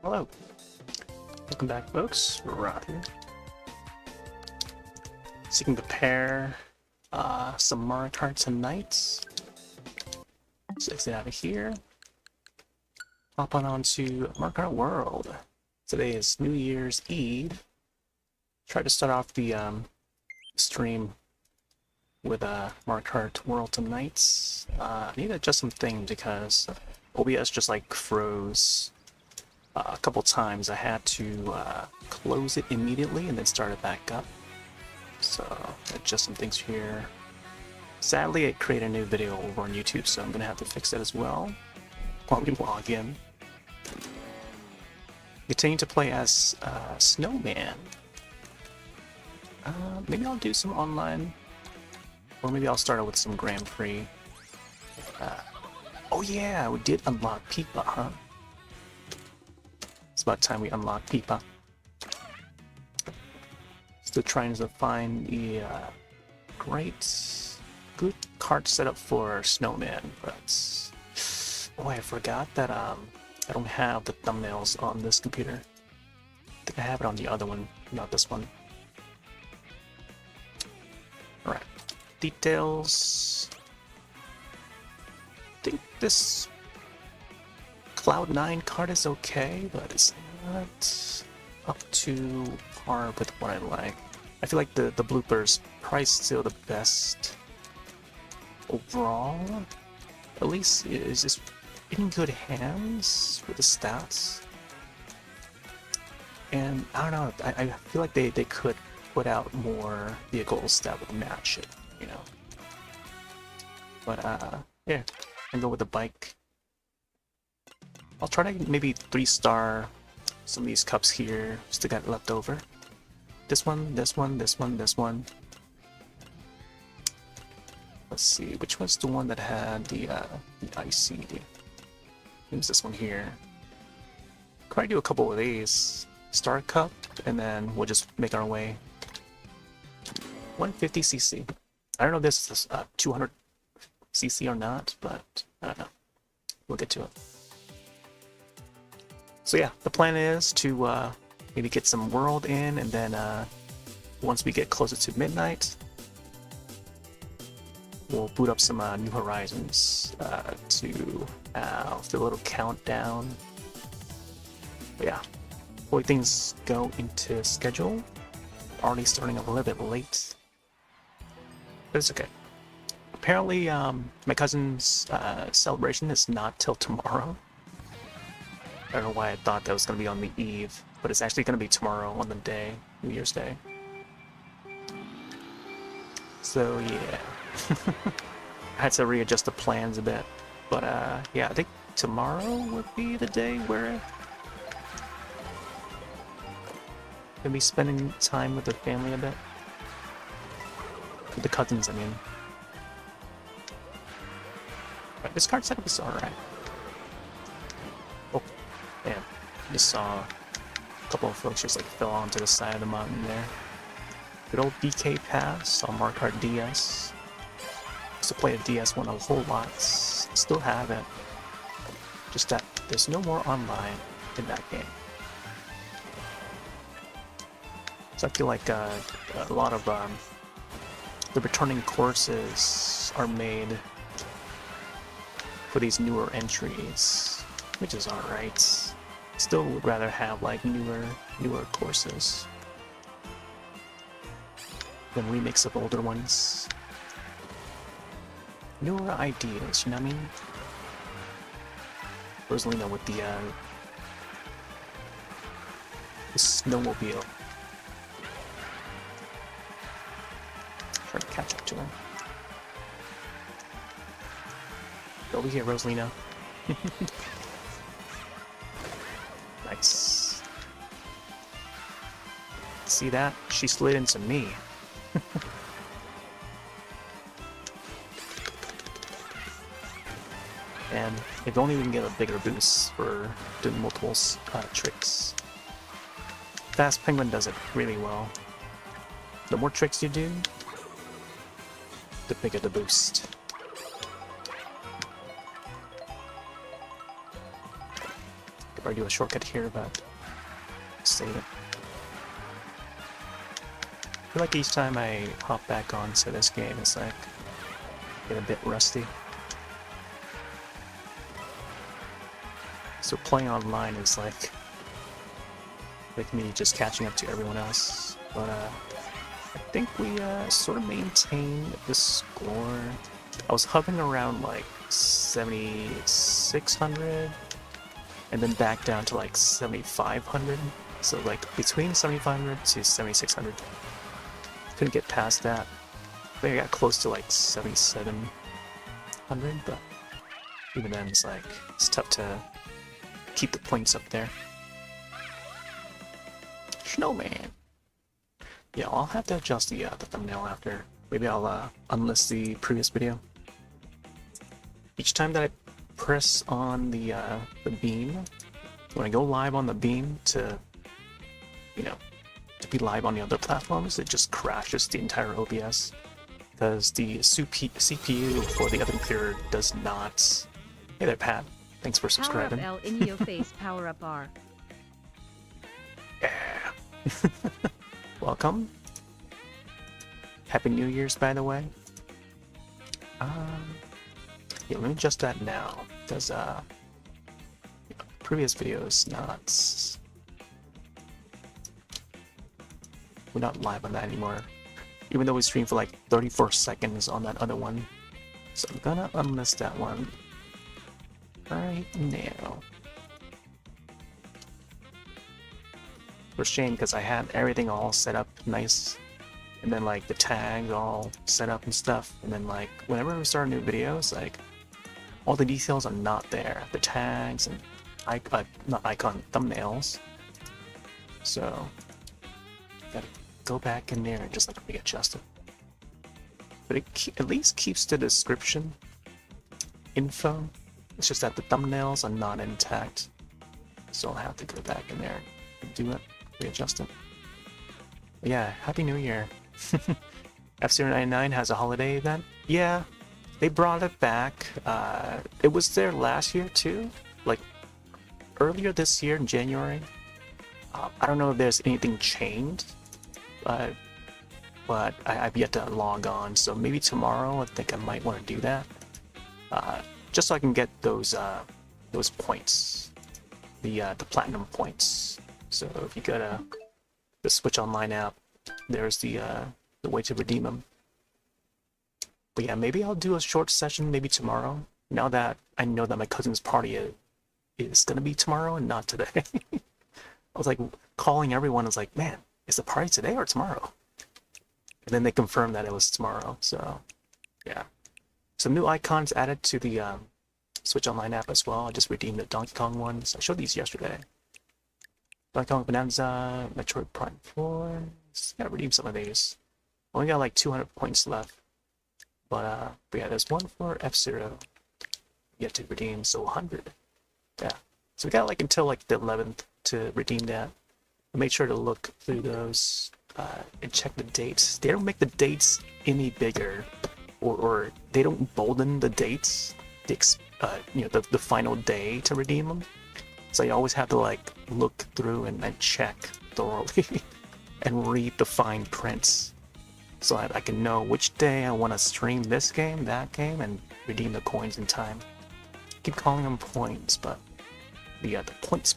Hello. Welcome back, folks. Roth here. So you can prepare some Mario Kart tonight. So exit out of here. Hop onto Mario Kart World. Today is New Year's Eve. Try to start off the stream with Mario Kart World tonight. I need to adjust some things because OBS just like froze a couple times. I had to close it immediately and then start it back up. So adjust some things here. Sadly, I created a new video over on YouTube, so I'm gonna have to fix that as well while we log in. Continue to play as Snowman. Maybe I'll do some online, or maybe I'll start out with some Grand Prix. Oh yeah, we did unlock Pipa, huh? It's about time we unlock Pipa. Still trying to find the good kart setup for Snowman, but oh, I forgot that I don't have the thumbnails on this computer. I think I have it on the other one, not this one. Alright, details. I think this Cloud9 card is okay, but it's not up to par with what I like. I feel like the bloopers price still the best overall. At least it is just in good hands with the stats. And I don't know, I feel like they could put out more vehicles that would match it, you know. But yeah, I go with the bike. I'll try to maybe 3-star some of these cups here, still got left over. This one, this one, this one, this one. Let's see, which one's the one that had the icy? Use this one here. Probably do a couple of these. Star cup, and then we'll just make our way. 150cc. I don't know if this is 200cc or not, but I don't know. We'll get to it. So yeah, the plan is to maybe get some world in, and then once we get closer to midnight, we'll boot up some New Horizons to have the little countdown. But yeah, hopefully things go into schedule. Already starting a little bit late, but it's okay. Apparently, my cousin's celebration is not till tomorrow. I don't know why I thought that was going to be on the eve, but it's actually going to be tomorrow on the day, New Year's Day. So yeah, I had to readjust the plans a bit, but yeah, I think tomorrow would be the day where gonna be spending time with the family a bit. With the cousins, I mean. But this card setup is alright. Oh, damn. I just saw a couple of folks just like fell onto the side of the mountain there. Good old DK pass on Mario Kart DS. Used to play a DS one a whole lot. Still have it. Just that there's no more online in that game. So I feel like a lot of the returning courses are made for these newer entries, which is alright. Still would rather have like newer courses than remakes of older ones. Newer ideas, you know what I mean? Rosalina with the snowmobile. Try to catch up to her. Over here, Rosalina. Nice. See that? She slid into me. And if only we can get a bigger boost for doing multiple tricks. Fast Penguin does it really well. The more tricks you do, the bigger the boost. or do a shortcut here, but save it. I feel like each time I hop back onto this game, it's like get a bit rusty. So playing online is like me just catching up to everyone else. But I think we sort of maintained the score. I was hovering around like 7,600 and then back down to like 7,500. So like between 7,500 to 7,600. Couldn't get past that. I think I got close to like 7,700, but even then it's like it's tough to keep the points up there. Snowman. Yeah, I'll have to adjust the thumbnail after. Maybe I'll unlist the previous video. Each time that I press on the beam, when I go live on the beam to, you know, to be live on the other platforms, it just crashes the entire OBS because the Soop CPU for the other computer does not. Hey there, Pat. Thanks for subscribing. Power up L in your face. Power up R. Yeah. Welcome. Happy New Year's, by the way. Yeah, let me adjust that now, because previous video is not. We're not live on that anymore, even though we streamed for like 34 seconds on that other one. So I'm gonna unlist that one right now. For shame, because I had everything all set up nice, and then like the tags all set up and stuff, and then like whenever we start a new video, it's like all the details are not there. The tags and not icon, thumbnails. So gotta go back in there and just like readjust it. But it at least keeps the description info. It's just that the thumbnails are not intact, so I'll have to go back in there and do it. Readjust it. But yeah, Happy New Year. F099 has a holiday event. Yeah, they brought it back. It was there last year too, like earlier this year in January. I don't know if there's anything changed, but I've yet to log on. So maybe tomorrow I think I might want to do that, just so I can get those points, the platinum points. So if you go to the Switch Online app, there's the way to redeem them. But yeah, maybe I'll do a short session maybe tomorrow. Now that I know that my cousin's party is gonna be tomorrow and not today. I was like calling everyone. I was like, man, is the party today or tomorrow? And then they confirmed that it was tomorrow. So yeah, some new icons added to the Switch Online app as well. I just redeemed the Donkey Kong ones. I showed these yesterday. Donkey Kong Bonanza, Metroid Prime 4. Just gotta redeem some of these. Only got like 200 points left. But yeah, there's one for F-Zero yet to redeem, so 100. Yeah. So we got like until like the 11th to redeem that. But make sure to look through those and check the dates. They don't make the dates any bigger, or they don't bolden the dates. You know, the final day to redeem them. So you always have to like look through and check thoroughly and read the fine prints, so I can know which day I want to stream this game, that game, and redeem the coins in time. Keep calling them points, but the points.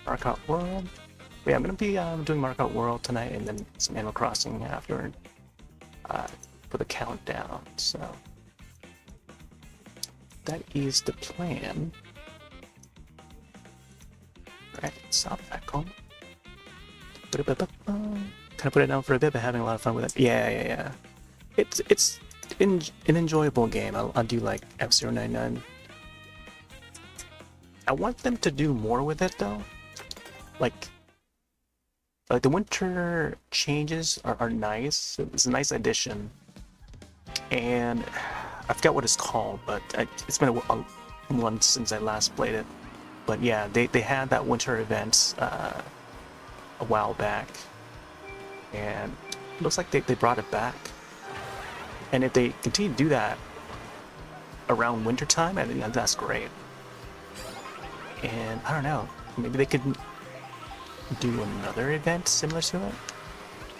Mario Kart World. But yeah, I'm gonna be doing Mario Kart World tonight, and then some Animal Crossing after for the countdown. So that is the plan. Alright, stop back home. Kind of put it down for a bit, but having a lot of fun with it. Yeah. It's an enjoyable game. I'll do like F099. I want them to do more with it though. Like the winter changes are nice. It's a nice addition, and I forgot what it's called, but it's been a month since I last played it. But yeah, they had that winter event a while back, and it looks like they brought it back. And if they continue to do that around winter time, I think that's great. And I don't know, maybe they could do another event similar to it.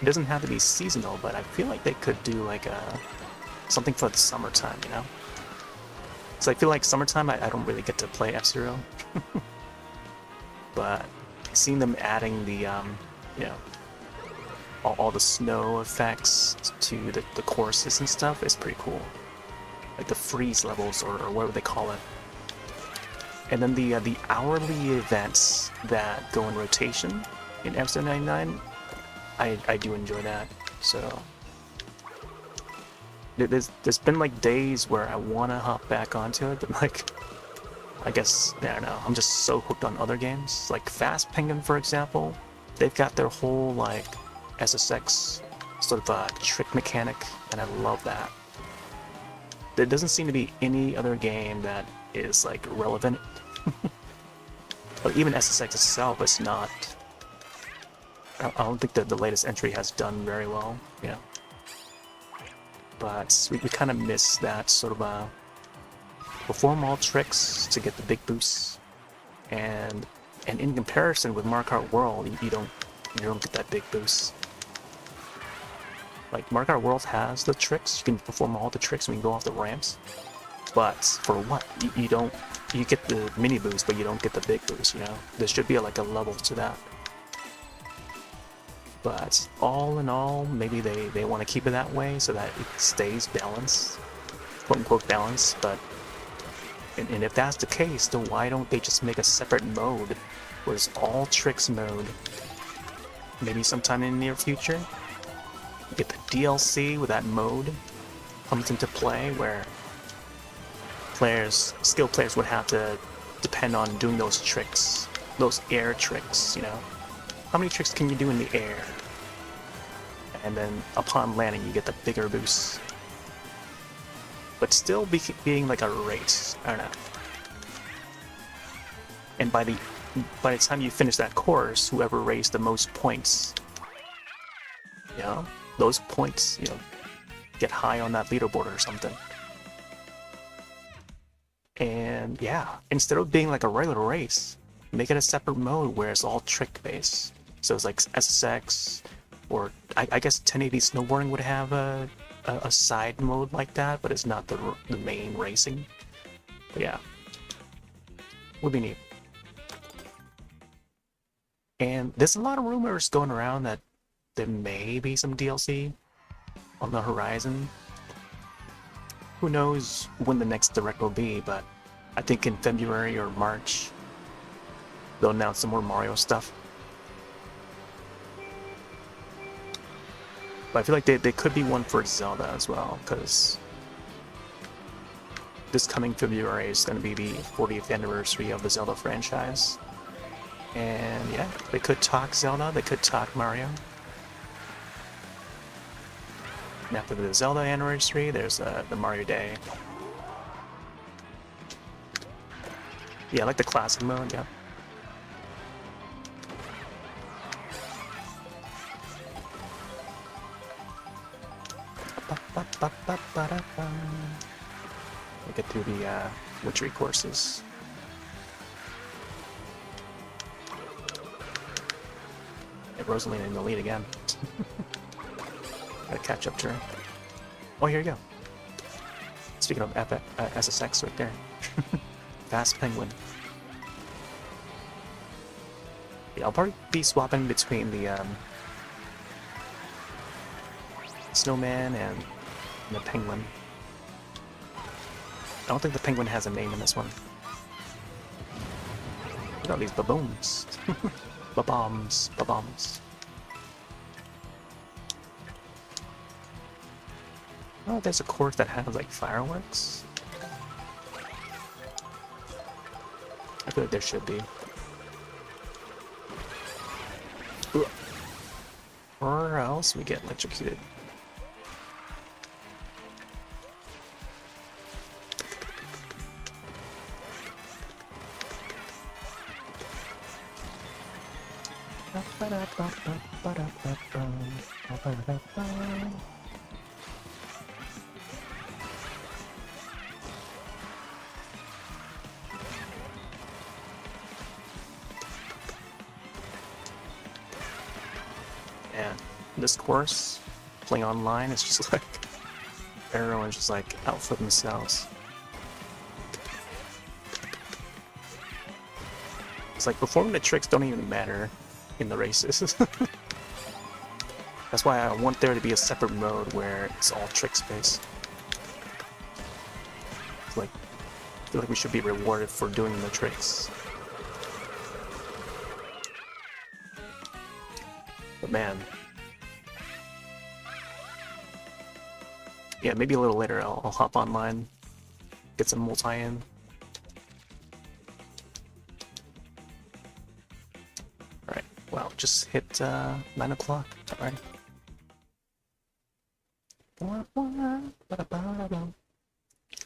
It doesn't have to be seasonal, but I feel like they could do like something for the summertime, you know? So I feel like summertime I don't really get to play F-Zero. But seeing them adding the, you know, all the snow effects to the courses and stuff is pretty cool. Like the freeze levels or whatever they call it. And then the hourly events that go in rotation in F-Zero 99, I do enjoy that. So there's been like days where I want to hop back onto it, but like I guess I don't know, I'm just so hooked on other games like Fast Penguin, for example. They've got their whole like SSX sort of trick mechanic, and I love that. There doesn't seem to be any other game that is like relevant. But even SSX itself is not. I don't think that the latest entry has done very well, you know. But we kind of miss that sort of perform all tricks to get the big boosts, and in comparison with Mario Kart World, you don't get that big boost. Like Mario Kart World has the tricks, you can perform all the tricks when you go off the ramps, but for what? You get the mini boost, but you don't get the big boost, you know? There should be like a level to that. But all in all, maybe they want to keep it that way so that it stays balanced, quote-unquote balanced, but and if that's the case, then why don't they just make a separate mode where it's all tricks mode? Maybe sometime in the near future, you get the DLC with that mode comes into play where skilled players would have to depend on doing those tricks, those air tricks, you know? How many tricks can you do in the air? And then upon landing, you get the bigger boost. But still being like a race, I don't know. And by the time you finish that course, whoever raised the most points, you know, those points, you know, get high on that leaderboard or something. And yeah, instead of being like a regular race, make it a separate mode where it's all trick based. So it's like SSX, or I guess 1080 snowboarding would have a side mode like that, but it's not the main racing. But yeah, would be neat. And there's a lot of rumors going around that there may be some DLC on the horizon. Who knows when the next direct will be, but I think in February or March they'll announce some more Mario stuff. But I feel like they could be one for Zelda as well, because this coming February is going to be the 40th anniversary of the Zelda franchise. And yeah, they could talk Zelda, they could talk Mario. And after the Zelda anniversary, there's the Mario Day. Yeah, I like the classic mode, yeah. We'll get through the witchery courses. Yeah, Rosaline in the lead again. Gotta catch up to her. Oh, here you go. Speaking of SSX right there. Fast Penguin. Yeah, I'll probably be swapping between the Snowman and the Penguin. I don't think the Penguin has a name in this one. Look at all these baboons. Babombs. Babombs. Oh, there's a course that has like fireworks. I feel like there should be. Ugh. Or else we get electrocuted. man, this course, playing online, it's just like, everyone's just like out for themselves. It's like performing the tricks don't even matter in the races. That's why I want there to be a separate mode where it's all tricks based. Like, I feel like we should be rewarded for doing the tricks. But man, yeah, maybe a little later I'll hop online, get some multi-in. Alright, well, just hit 9 o'clock, alright.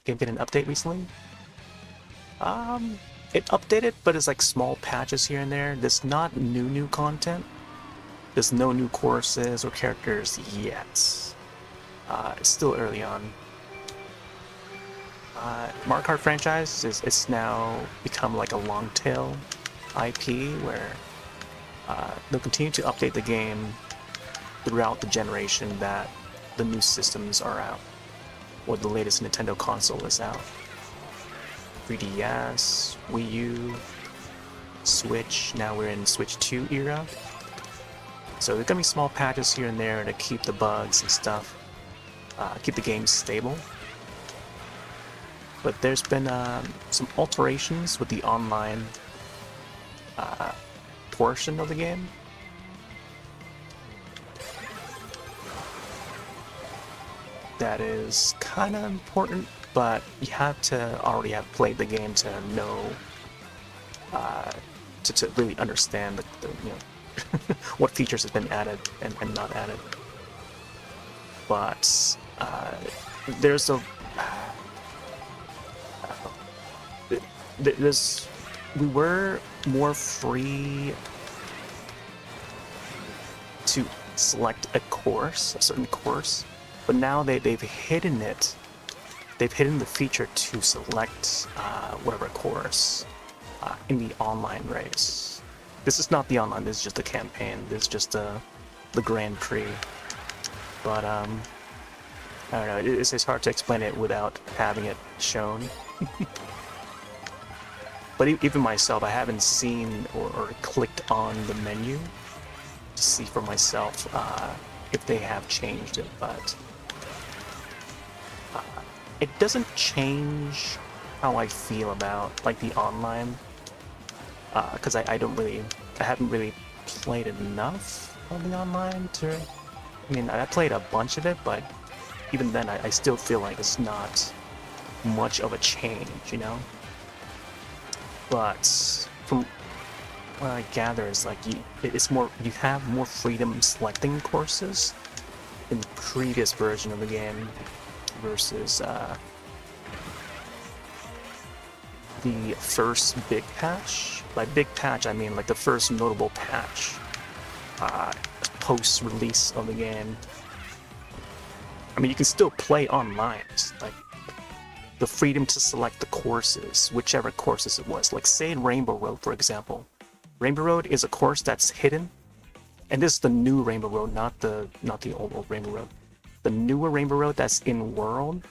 Game did an update recently. It updated, but it's like small patches here and there. There's not new content. There's no new courses or characters yet. It's still early on. Mario Kart franchise it's now become like a long tail IP where they'll continue to update the game throughout the generation that the new systems are out, or the latest Nintendo console is out. 3DS, Wii U, Switch, now we're in Switch 2 era. So there's gonna be small patches here and there to keep the bugs and stuff, keep the game stable. But there's been some alterations with the online portion of the game. That is kind of important, but you have to already have played the game to know, to really understand the you know what features have been added and not added. But there's a we were more free to select a course, a certain course, but now they've hidden it. They've hidden the feature to select whatever course in the online race. This is not the online. This is just the campaign. This is just the Grand Prix. But I don't know. It's hard to explain it without having it shown. But even myself, I haven't seen or clicked on the menu to see for myself if they have changed it. But it doesn't change how I feel about like the online, because I haven't really played enough of the online to. I mean, I played a bunch of it, but even then, I still feel like it's not much of a change, you know. But from what I gather, is like it's more, you have more freedom selecting courses in the previous version of the game versus the first big patch. By big patch, I mean like the first notable patch post-release of the game. I mean, you can still play online. It's like the freedom to select the courses, whichever courses it was. Like say Rainbow Road, for example. Rainbow Road is a course that's hidden, and this is the new Rainbow Road, not the old Rainbow Road. The newer Rainbow Road that's in World.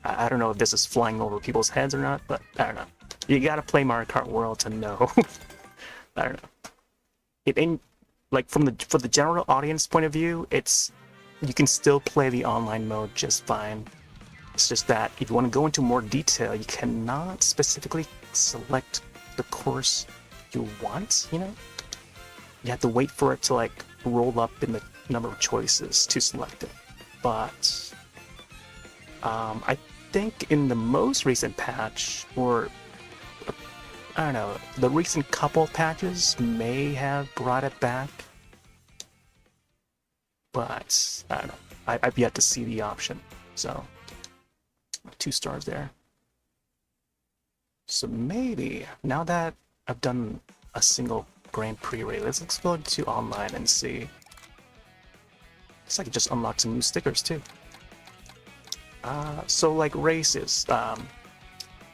I don't know if this is flying over people's heads or not, but I don't know. You gotta play Mario Kart World to know. I don't know. It ain't like for the general audience point of view, you can still play the online mode just fine. It's just that if you want to go into more detail, you cannot specifically select the course you want, you know? You have to wait for it to like roll up in the number of choices to select it. But I think in the most recent patch, or I don't know, the recent couple patches may have brought it back. But I don't know. I've yet to see the option. So 2 stars there. So maybe now that I've done a single Grand Prix race, let's go to online and see. Looks like it just unlocked some new stickers too. So like races, I'm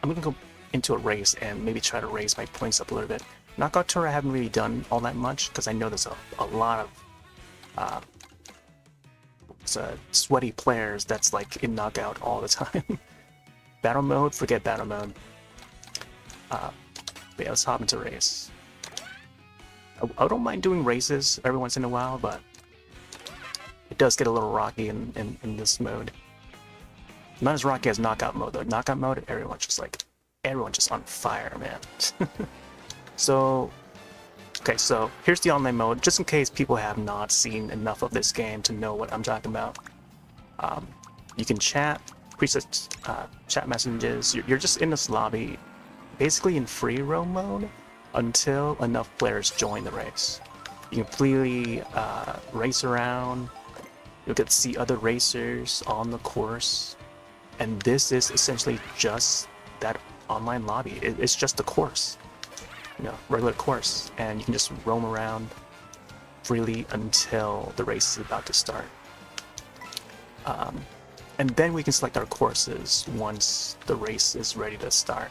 gonna go into a race and maybe try to raise my points up a little bit. Knockout Tour I haven't really done all that much because I know there's a lot of sweaty players that's like in Knockout all the time. Battle mode, forget battle mode. But yeah, let's hop into race. I don't mind doing races every once in a while, but it does get a little rocky in this mode. Not as rocky as knockout mode though. Knockout mode, everyone's just on fire, man. So, okay, so here's the online mode, just in case people have not seen enough of this game to know what I'm talking about. You can chat, preset chat messages. You're just in this lobby, basically in free roam mode, until enough players join the race. You can freely race around. You'll get to see other racers on the course, and this is essentially just that online lobby. It's just a course. You know, regular course, and you can just roam around freely until the race is about to start. And then we can select our courses once the race is ready to start.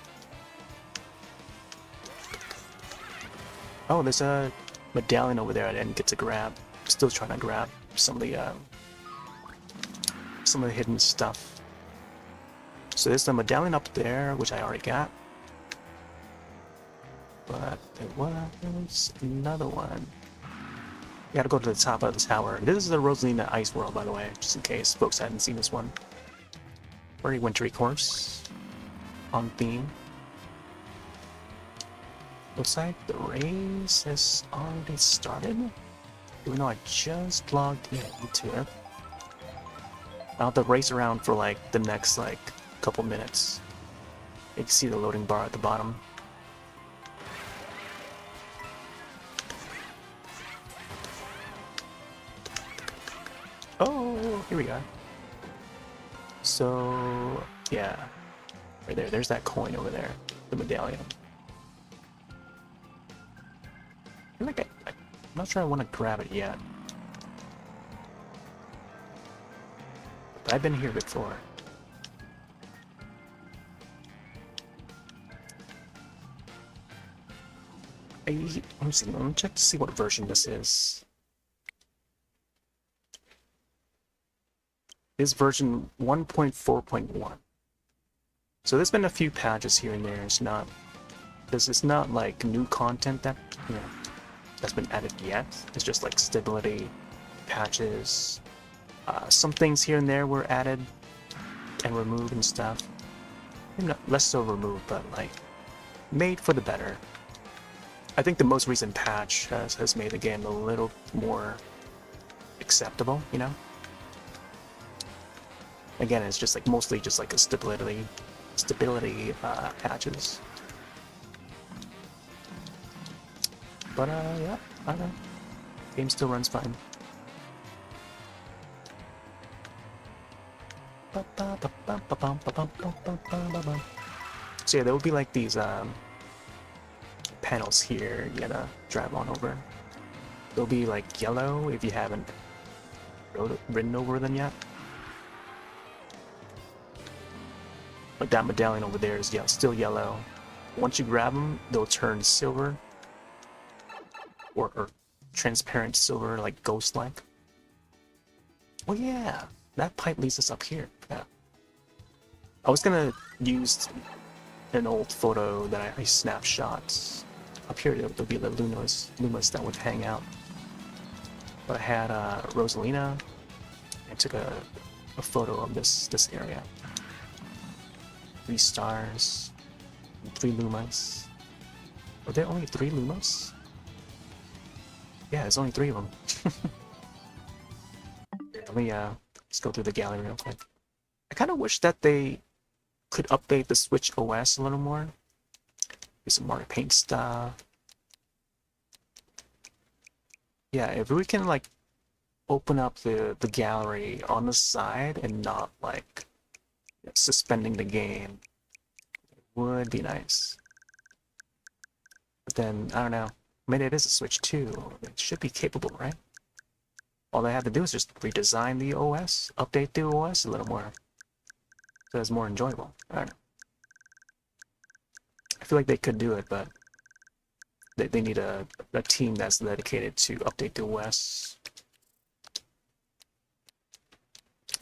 Oh, there's a medallion over there I didn't get to grab. Still trying to grab some of the hidden stuff. So there's the medallion up there, which I already got. But there was another one. You gotta go to the top of the tower. This is the Rosalina Ice World, by the way, just in case folks hadn't seen this one. Very wintry course. On theme. Looks like the race has already started. Even though I just logged into it. I'll have to race around for like the next couple minutes. You can see the loading bar at the bottom. Oh, here we go. So, yeah. Right there, there's that coin over there. The medallion. I feel like I'm not sure I want to grab it yet. But I've been here before. Let me check to see what version this is. Is version 1.4.1. So there's been a few patches here and there. This is not like new content that that's been added yet. It's just like stability patches. Some things here and there were added and removed and stuff. Maybe not less so removed, but like made for the better. I think the most recent patch has made the game a little more acceptable, you know? Again, it's just like mostly just like a stability patches. But yeah, I don't know. Game still runs fine. So yeah, there will be like these panels here you gotta drive on over. They'll be like yellow if you haven't ridden over them yet. Like that medallion over there is still yellow. Once you grab them, they'll turn silver. Or transparent silver, like ghost-like. Oh yeah, that pipe leads us up here. Yeah. I was gonna use an old photo that I snapshot. Up here there'll be the Lumas that would hang out. But I had Rosalina. I took a photo of this area. 3 stars, 3 Lumas. Are there only 3 Lumas? Yeah, there's only 3 of them. Let me let's go through the gallery real quick. I kind of wish that they could update the Switch OS a little more. Do some more paint stuff. Yeah, if we can like open up the gallery on the side and not like suspending the game, it would be nice. But then I don't know. I mean, it is a Switch 2. It should be capable, right? All they have to do is just redesign the OS, update the OS a little more, so it's more enjoyable. I don't know. I feel like they could do it, but they need a team that's dedicated to update the OS.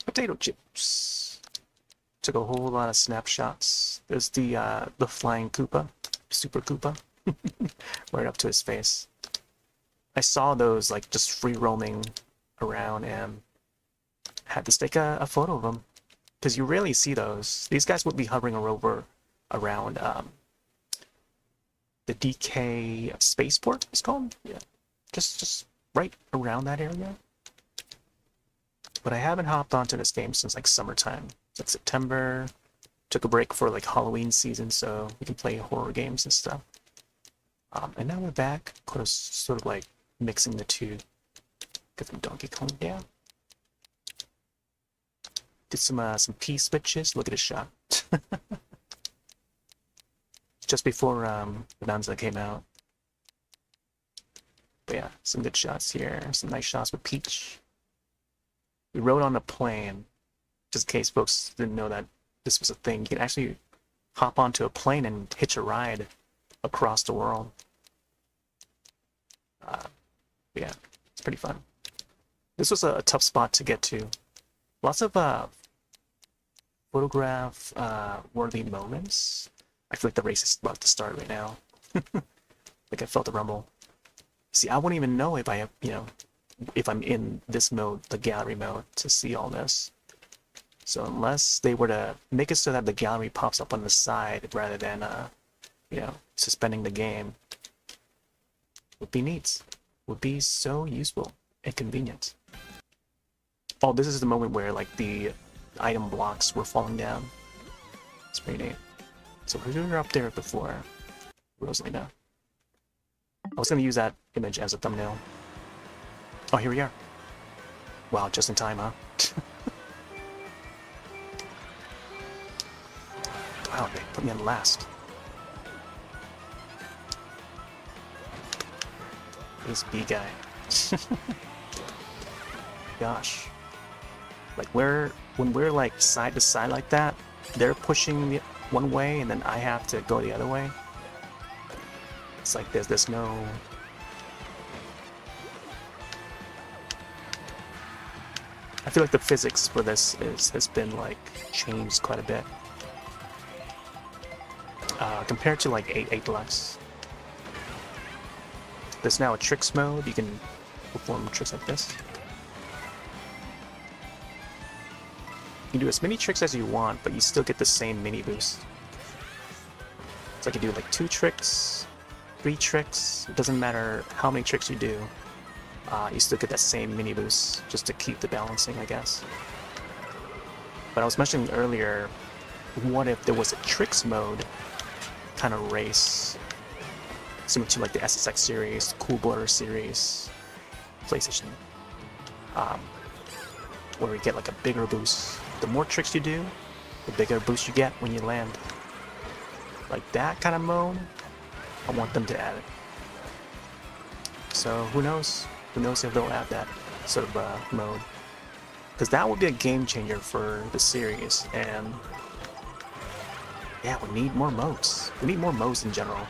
Potato chips. Took a whole lot of snapshots. There's the flying Koopa, Super Koopa, right up to his face. I saw those like just free roaming around and had to take a photo of them because you rarely see those. These guys would be hovering over around the DK spaceport. It's called, yeah, just right around that area. But I haven't hopped onto this game since like summertime. It's like September. Took a break for like Halloween season so we can play horror games and stuff. And now we're back, sort of like mixing the two. Get some Donkey Kong down. Did some P switches. Look at his shot. Just before Bonanza came out. But yeah, some good shots here. Some nice shots with Peach. We rode on a plane, just in case folks didn't know that this was a thing. You can actually hop onto a plane and hitch a ride across the world. Yeah, it's pretty fun. This was a tough spot to get to. Lots of photograph worthy moments. I feel like the race is about to start right now. Like I felt the rumble. See, I wouldn't even know if I have, if I'm in this mode, the gallery mode, to see all this. So unless they were to make it so that the gallery pops up on the side rather than, suspending the game, would be neat. Would be so useful and convenient. Oh, this is the moment where like the item blocks were falling down. It's pretty neat. So we were up there before Rosalina. I was gonna use that image as a thumbnail. Oh, here we are. Wow, just in time, huh? Wow, they put me on last. This B guy. Gosh. Like when we're like side to side like that, they're pushing me one way and then I have to go the other way. It's like there's no... I feel like the physics for this has been like changed quite a bit. Compared to like 8 Deluxe. There's now a tricks mode. You can perform tricks like this. You can do as many tricks as you want, but you still get the same mini boost. So I can do like 2 tricks, 3 tricks. It doesn't matter how many tricks you do. You still get that same mini boost just to keep the balancing, I guess. But I was mentioning earlier, what if there was a tricks mode kind of race, similar to like the SSX series, the Cool Border series, PlayStation, where you get like a bigger boost. The more tricks you do, the bigger boost you get when you land. Like that kind of mode, I want them to add it. So who knows? Who knows if they'll add that sort of mode? Because that would be a game changer for the series, and yeah, we need more modes. We need more modes in general.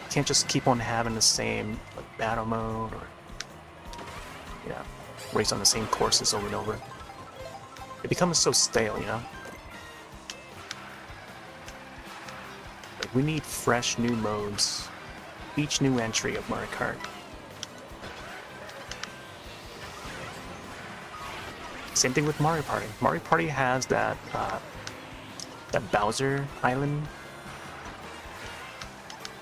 Can't just keep on having the same like, battle mode or race on the same courses over and over. It becomes so stale, Like we need fresh new modes each new entry of Mario Kart. Same thing with Mario Party. Mario Party has that that Bowser Island,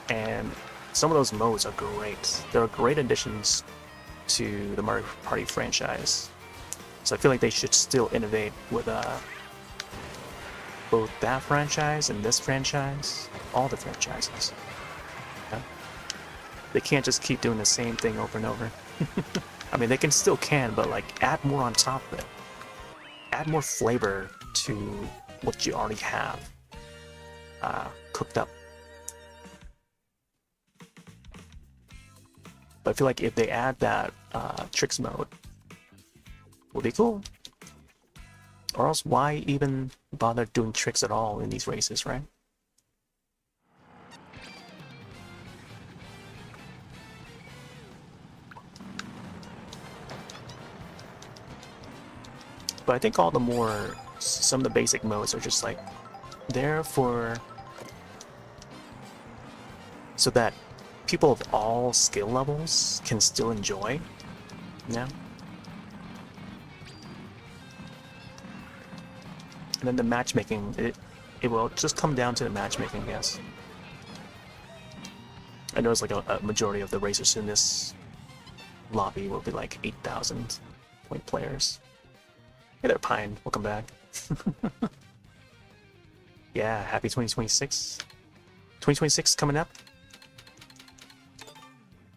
and some of those modes are great. They're great additions to the Mario Party franchise. So I feel like they should still innovate with both that franchise and this franchise, all the franchises. Yeah? They can't just keep doing the same thing over and over. I mean, they still can, but like add more on top of it. Add more flavor to what you already have cooked up. But I feel like if they add that tricks mode, it would be cool. Or else, why even bother doing tricks at all in these races, right? But I think all the more, some of the basic modes are just like there for, so that people of all skill levels can still enjoy, you know? And then the matchmaking, it will just come down to the matchmaking, yes. I know it's like a majority of the racers in this lobby will be like 8,000 point players. Hey there, Pine. Welcome back. Yeah, happy 2026. 2026 coming up.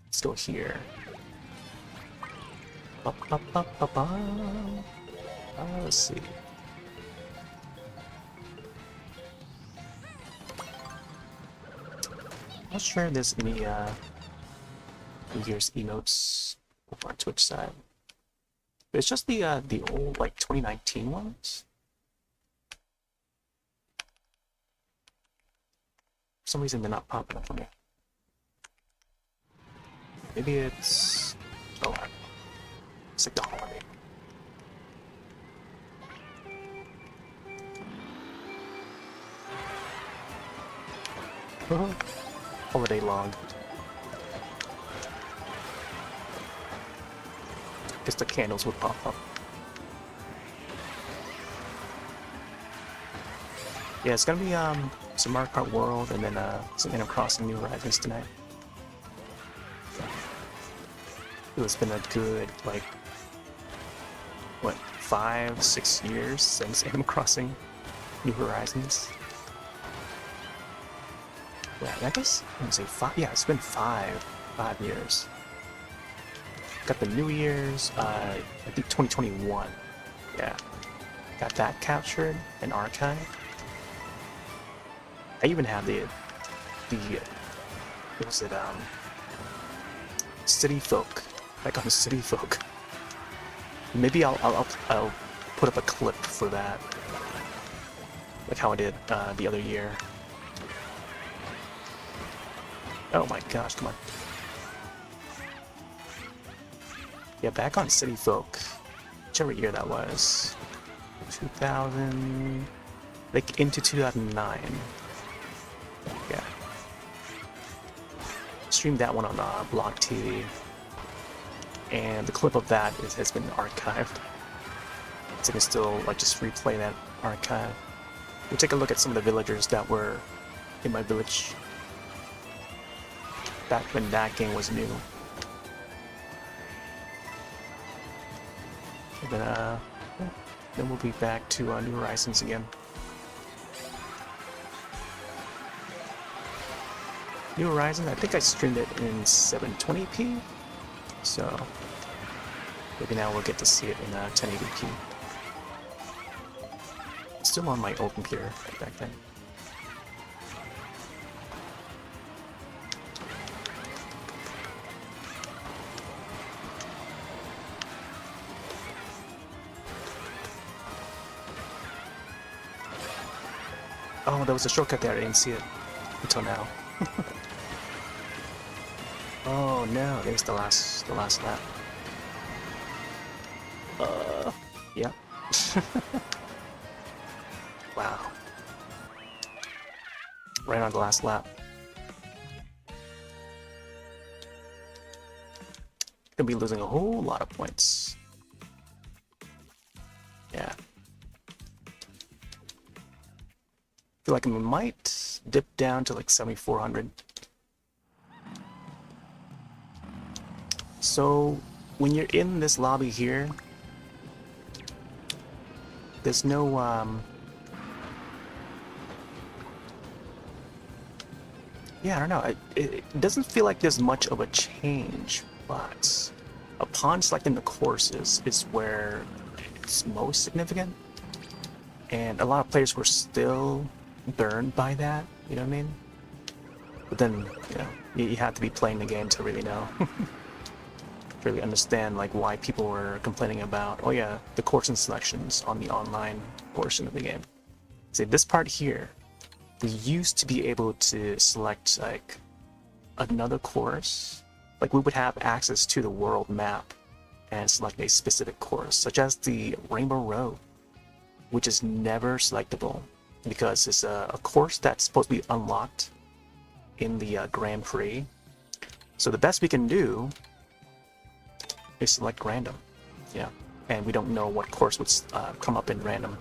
Let's go here. Let's see. Not sure if there's any New Year's emotes over on Twitch side. But it's just the old like 2019 ones. For some reason they're not popping up for me. Maybe it's it's like the holiday. Holiday log. Guess the candles would pop up. Yeah, it's gonna be some Mario Kart World and then some Animal Crossing New Horizons tonight. It's been a good like what 5-6 years since Animal Crossing New Horizons. Yeah, I guess I'm gonna say 5. Yeah, it's been 5 years. Got the New Year's, I think 2021. Yeah, got that captured and archived. I even have the what was it, City Folk, like on City Folk. Maybe I'll put up a clip for that, like how I did the other year. Oh my gosh, come on. Yeah, back on City Folk, whichever year that was, 2000, like into 2009. Yeah. Streamed that one on Blog TV, and the clip of that has been archived. So I can still like just replay that archive. We'll take a look at some of the villagers that were in my village back when that game was new. And then we'll be back to New Horizons again. New Horizons, I think I streamed it in 720p, so maybe now we'll get to see it in 1080p. It's still on my old computer back then. Oh, there was a shortcut there, I didn't see it until now. Oh no, there's the last lap. Yeah. Wow. Right on the last lap. Gonna be losing a whole lot of points. Yeah. Feel like we might dip down to like 7,400. So when you're in this lobby here, there's no yeah, I don't know. It doesn't feel like there's much of a change, but upon selecting the courses is where it's most significant. And a lot of players were still burned by that, you know what I mean? But then, you know, you have to be playing the game to really know. Really understand like why people were complaining about, oh yeah, the course and selections on the online portion of the game. See, this part here, we used to be able to select like another course. Like we would have access to the world map and select a specific course, such as the Rainbow Road, which is never selectable because it's a course that's supposed to be unlocked in the Grand Prix. So the best we can do is select random, and we don't know what course would come up in random.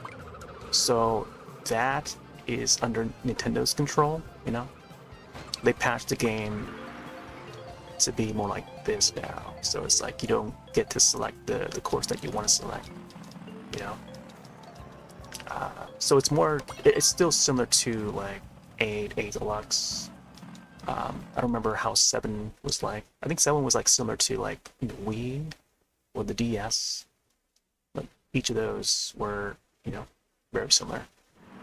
So that is under Nintendo's control, They patched the game to be more like this now. So it's like you don't get to select the course that you want to select, So it's still similar to like 8 Deluxe. I don't remember how 7 was like. I think 7 was like similar to like the Wii or the DS. Like each of those were, very similar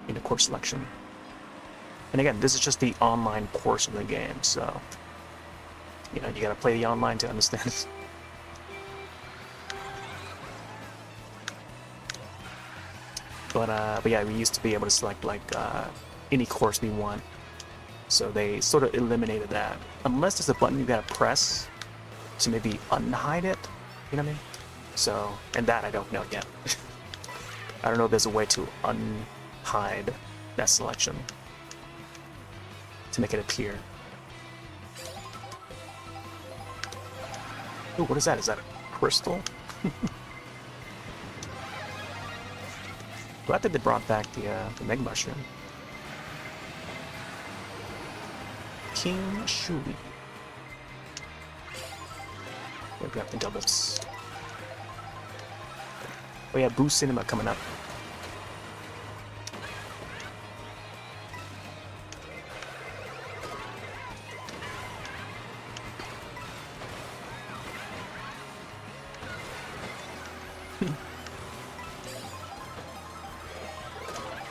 in the course selection. And again, this is just the online portion of the game, so you gotta play the online to understand it. But yeah, we used to be able to select like any course we want. So they sort of eliminated that. Unless there's a button you gotta press to maybe unhide it, you know what I mean? So, and that I don't know yet. I don't know if there's a way to unhide that selection to make it appear. Ooh, what is that? Is that a crystal? Glad that they brought back the Mega Mushroom. King Shui. We'll grab the doubles. Oh yeah, Boo Cinema coming up.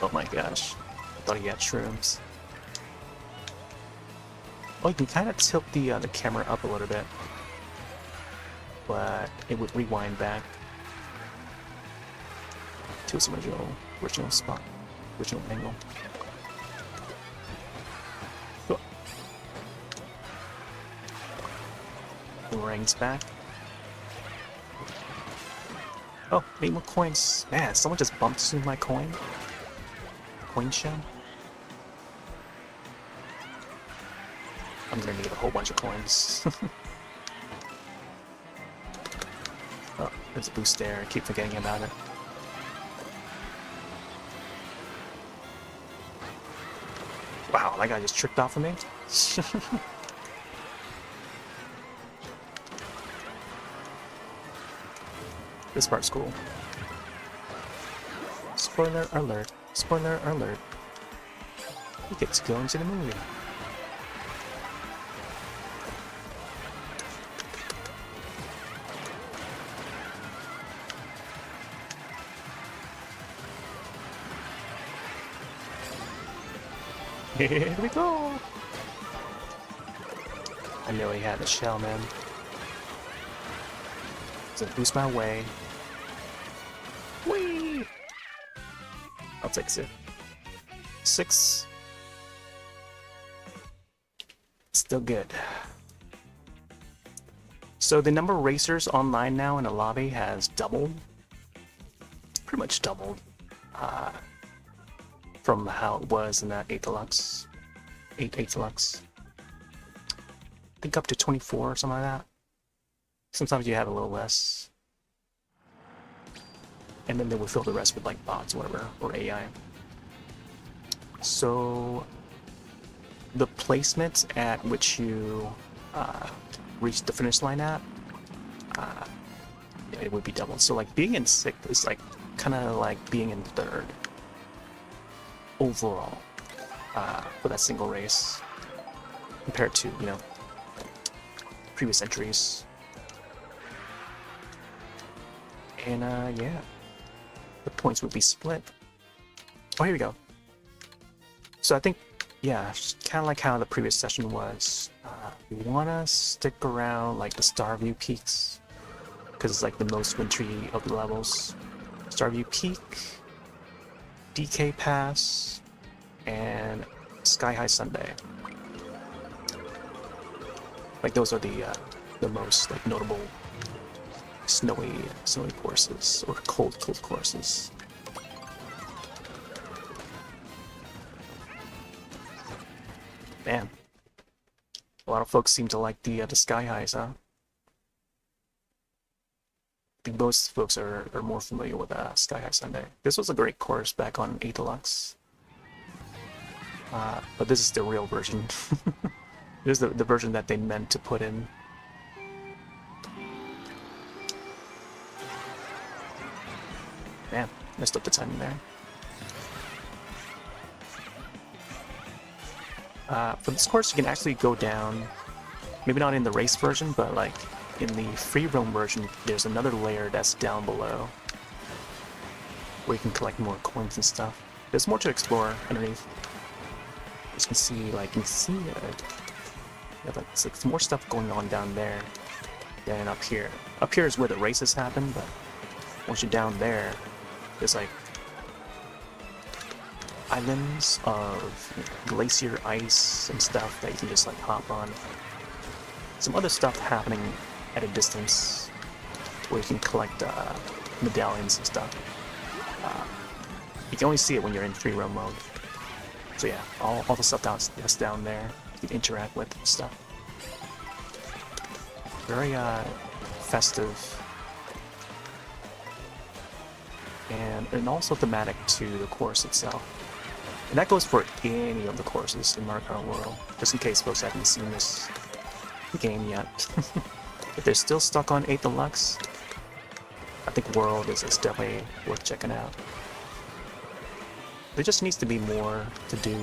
Oh my gosh, I thought he had shrooms. Oh, you can kind of tilt the camera up a little bit, but it would rewind back to its original spot, original angle. Oh. Boomerang's back. Oh, 8 more coins. Man, someone just bumped into my coin. Coin shell. I'm gonna need a whole bunch of coins. Oh, there's a boost there. I keep forgetting about it. Wow, that guy just tricked off of me. This part's cool. Spoiler alert. Spoiler alert. We get to go into the movie. Here we go! I knew he had a shell, man. So boost my way. Whee! I'll take 6. Still good. So the number of racers online now in the lobby has doubled. Pretty much doubled. From how it was in that 8 Deluxe. 8 Deluxe. I think up to 24 or something like that. Sometimes you have a little less. And then they would fill the rest with like bots or whatever, or AI. So the placement at which you reach the finish line at, it would be doubled. So like being in 6th is like kind of like being in 3rd overall for that single race compared to previous entries. And yeah, the points would be split. Oh, here we go. So I think, yeah, kind of like how the previous session was. We want to stick around like the Starview Peaks because it's like the most wintry of the levels. Starview Peak, DK Pass, and Sky High Sunday. Like those are the most like notable snowy courses or cold courses. Man, a lot of folks seem to like the sky highs, huh? I think most folks are more familiar with Sky High Sunday. This was a great course back on 8 Deluxe. But this is the real version. This is the version that they meant to put in. Man, messed up the timing there. For this course, you can actually go down, maybe not in the race version, but like in the free roam version, there's another layer that's down below where you can collect more coins and stuff. There's more to explore underneath. As you can see, it's like more stuff going on down there than up here. Up here is where the races happen, but once you're down there, there's like islands of glacier ice and stuff that you can just like hop on. Some other stuff happening at a distance where you can collect medallions and stuff. You can only see it when you're in free roam mode. So yeah, all the stuff that's down there you can interact with and stuff. Very festive. And also thematic to the course itself. And that goes for any of the courses in Mario Kart World, just in case folks haven't seen this game yet. If they're still stuck on 8 Deluxe, I think World is definitely worth checking out. There just needs to be more to do.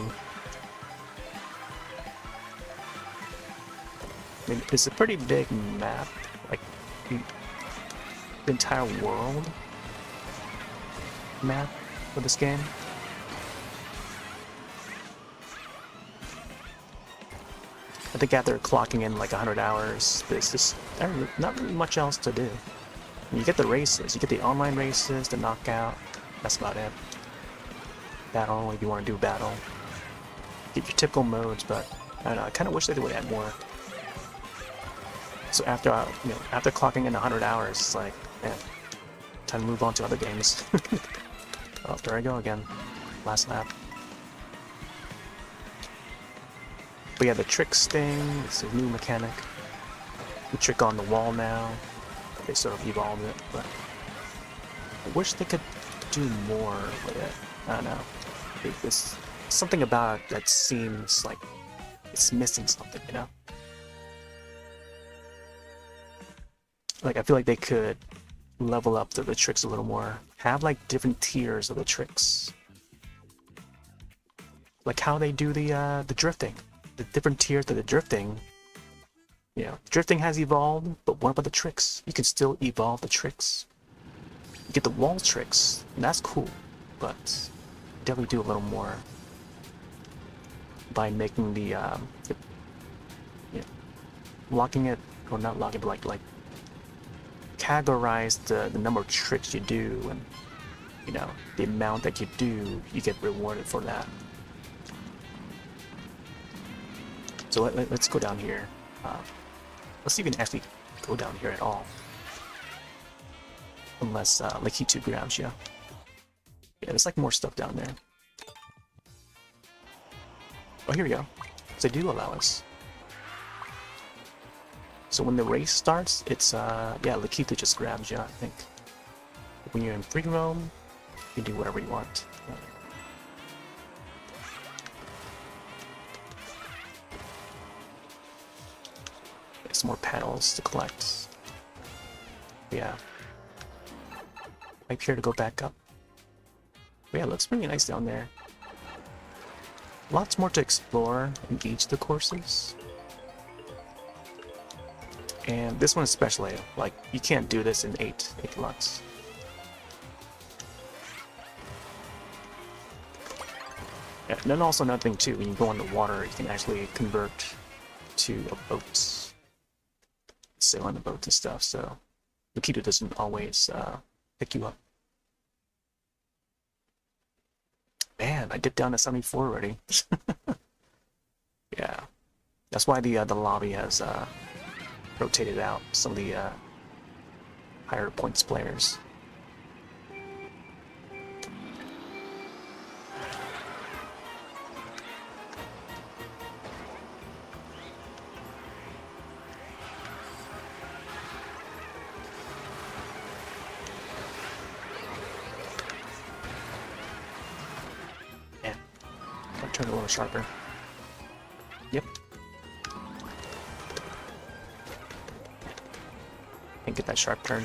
I mean, it's a pretty big map, like the entire world map for this game. I think after clocking in like 100 hours, there's just not really much else to do. You get the races, you get the online races, the knockout, that's about it. Battle, if you want to do battle. Get your typical modes, but I don't know, I kind of wish they would add more. So after, after clocking in 100 hours, it's like, man, time to move on to other games. Oh, there I go again. Last lap. But yeah, the tricks thing, it's a new mechanic. The trick on the wall now. They sort of evolved it, but I wish they could do more with it. I don't know. There's something about it that seems like it's missing something, you know? Like, I feel like they could level up the tricks a little more. Have, like, different tiers of the tricks. Like how they do the drifting. The different tiers of the drifting. You know, drifting has evolved, but what about the tricks? You can still evolve the tricks. You get the wall tricks, and that's cool, but definitely do a little more by making the locking it, or not locking, but like categorize the number of tricks you do, and the amount that you do, you get rewarded for that. So let's go down here. Let's see if we can actually go down here at all. Unless like he grabs you. Yeah, there's like more stuff down there. Oh, here we go. So they do allow us. So when the race starts, it's yeah, Lakitu just grabs you, I think. When you're in free roam, you can do whatever you want. There's more panels to collect. Yeah. Right here to go back up. But yeah, it looks pretty nice down there. Lots more to explore in each of the courses. And this one especially, like, you can't do this in 8 Deluxe. Yeah, and then also another thing too, when you go on the water, you can actually convert to a boat. Sail on the boat and stuff, so Lakitu doesn't always pick you up. Man, I dipped down to 74 already. Yeah, that's why the lobby has rotated out some of the higher points players. Yeah, I'll turn it a little sharper. Yep. And get that sharp turn.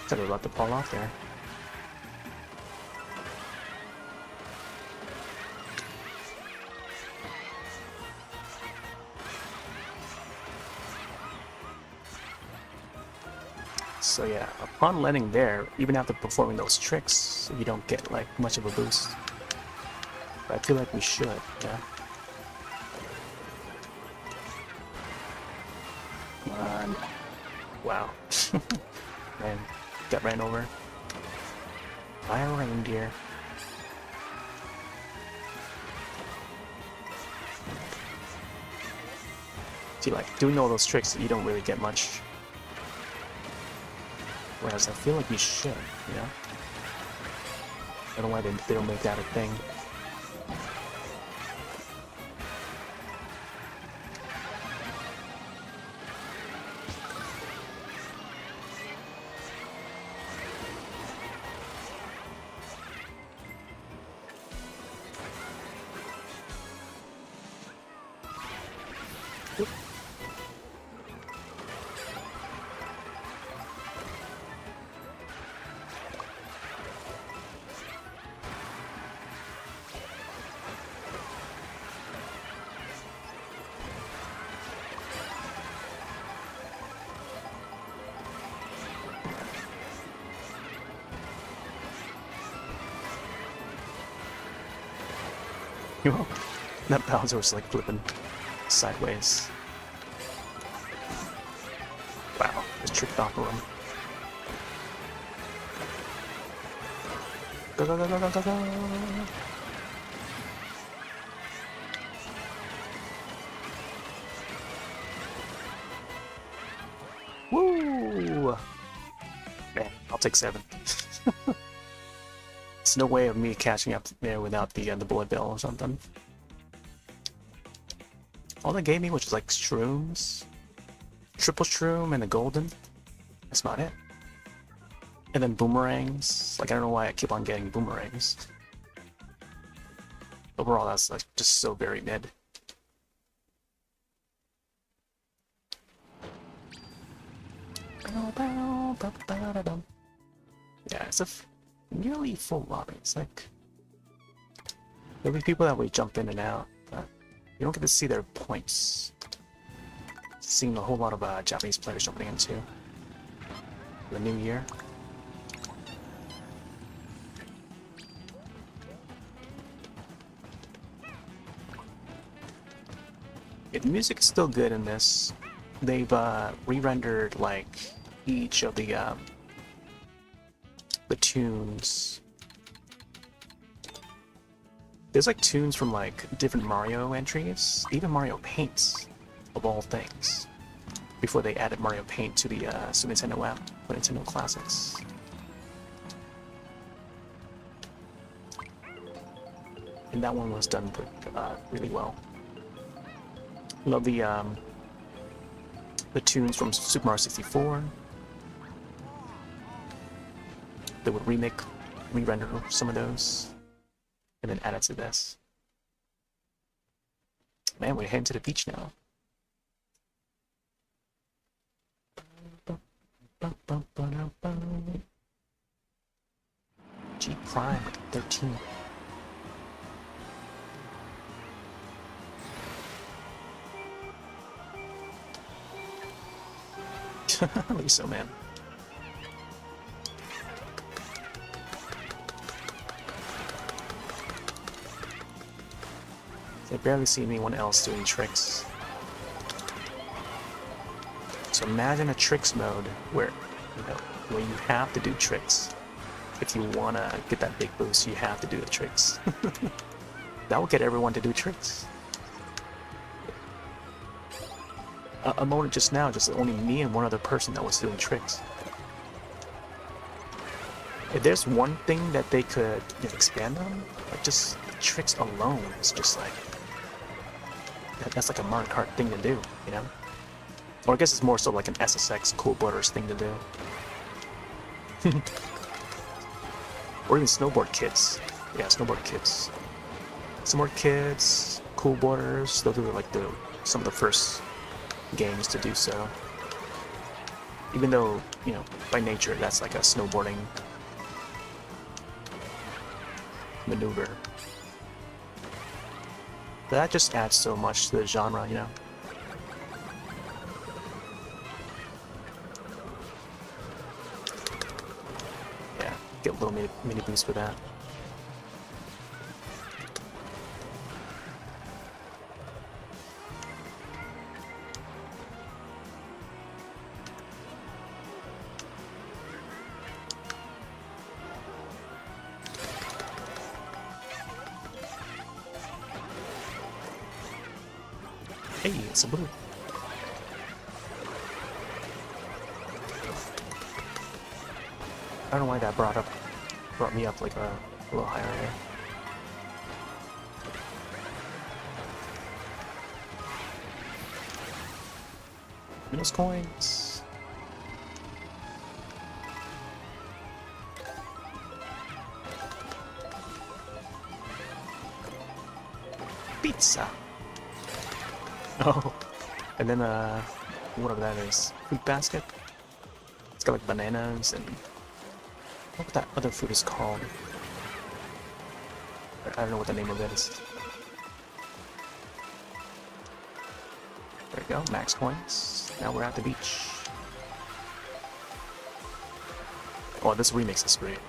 Thought we were about to fall off there. So yeah, upon landing there, even after performing those tricks, you don't get like much of a boost. But I feel like we should, yeah. Come on. Wow. Man, got ran over by a reindeer. See, like, doing all those tricks, you don't really get much. Whereas I feel like you should, you know? I don't know why they don't make that a thing. You know, that Bowser was like flipping sideways. Wow, just tricked off of him. Go, go, go, go, go, go, go. Woo! Man, I'll take 7. There's no way of me catching up there without the bullet bill or something. All they gave me was just like shrooms, triple shroom, and the golden. That's about it. And then boomerangs. Like, I don't know why I keep on getting boomerangs. Overall, that's like just so very mid. Yeah, it's a nearly full lobby. It's like there'll be people that we jump in and out, but you don't get to see their points. Seeing a whole lot of Japanese players jumping into the new year. Yeah, the music is still good in this. They've re-rendered like each of the tunes. There's like tunes from like different Mario entries, even Mario Paints, of all things, before they added Mario Paint to the Super Nintendo app for Nintendo Classics. And that one was done really well. Love the tunes from Super Mario 64. They would re-render some of those, and then add it to this. Man, we're heading to the beach now. G Prime 13. Lisa, man. I barely see anyone else doing tricks. So imagine a tricks mode where, you know, where you have to do tricks. If you wanna get that big boost, you have to do the tricks. That will get everyone to do tricks. A moment just now, just only me and one other person that was doing tricks. If there's one thing that they could, you know, expand on, like just the tricks alone is just like that's like a Mario Kart thing to do, you know? Or I guess it's more so like an SSX Cool Butters thing to do. Or even snowboard kids. Yeah, snowboard kids. Snowboard kids, Cool Butters, those are like some of the first games to do so. Even though, you know, by nature that's like a snowboarding maneuver. But that just adds so much to the genre, you know? Yeah, get a little mini boost for that. Hey, it's a blue. I don't know why that brought me up like a little higher there. Minus coins. Pizza. Oh, and then whatever that is, fruit basket. It's got like bananas and what that other fruit is called. I don't know what the name of it is. There we go, max coins. Now we're at the beach. Oh, this remix is great.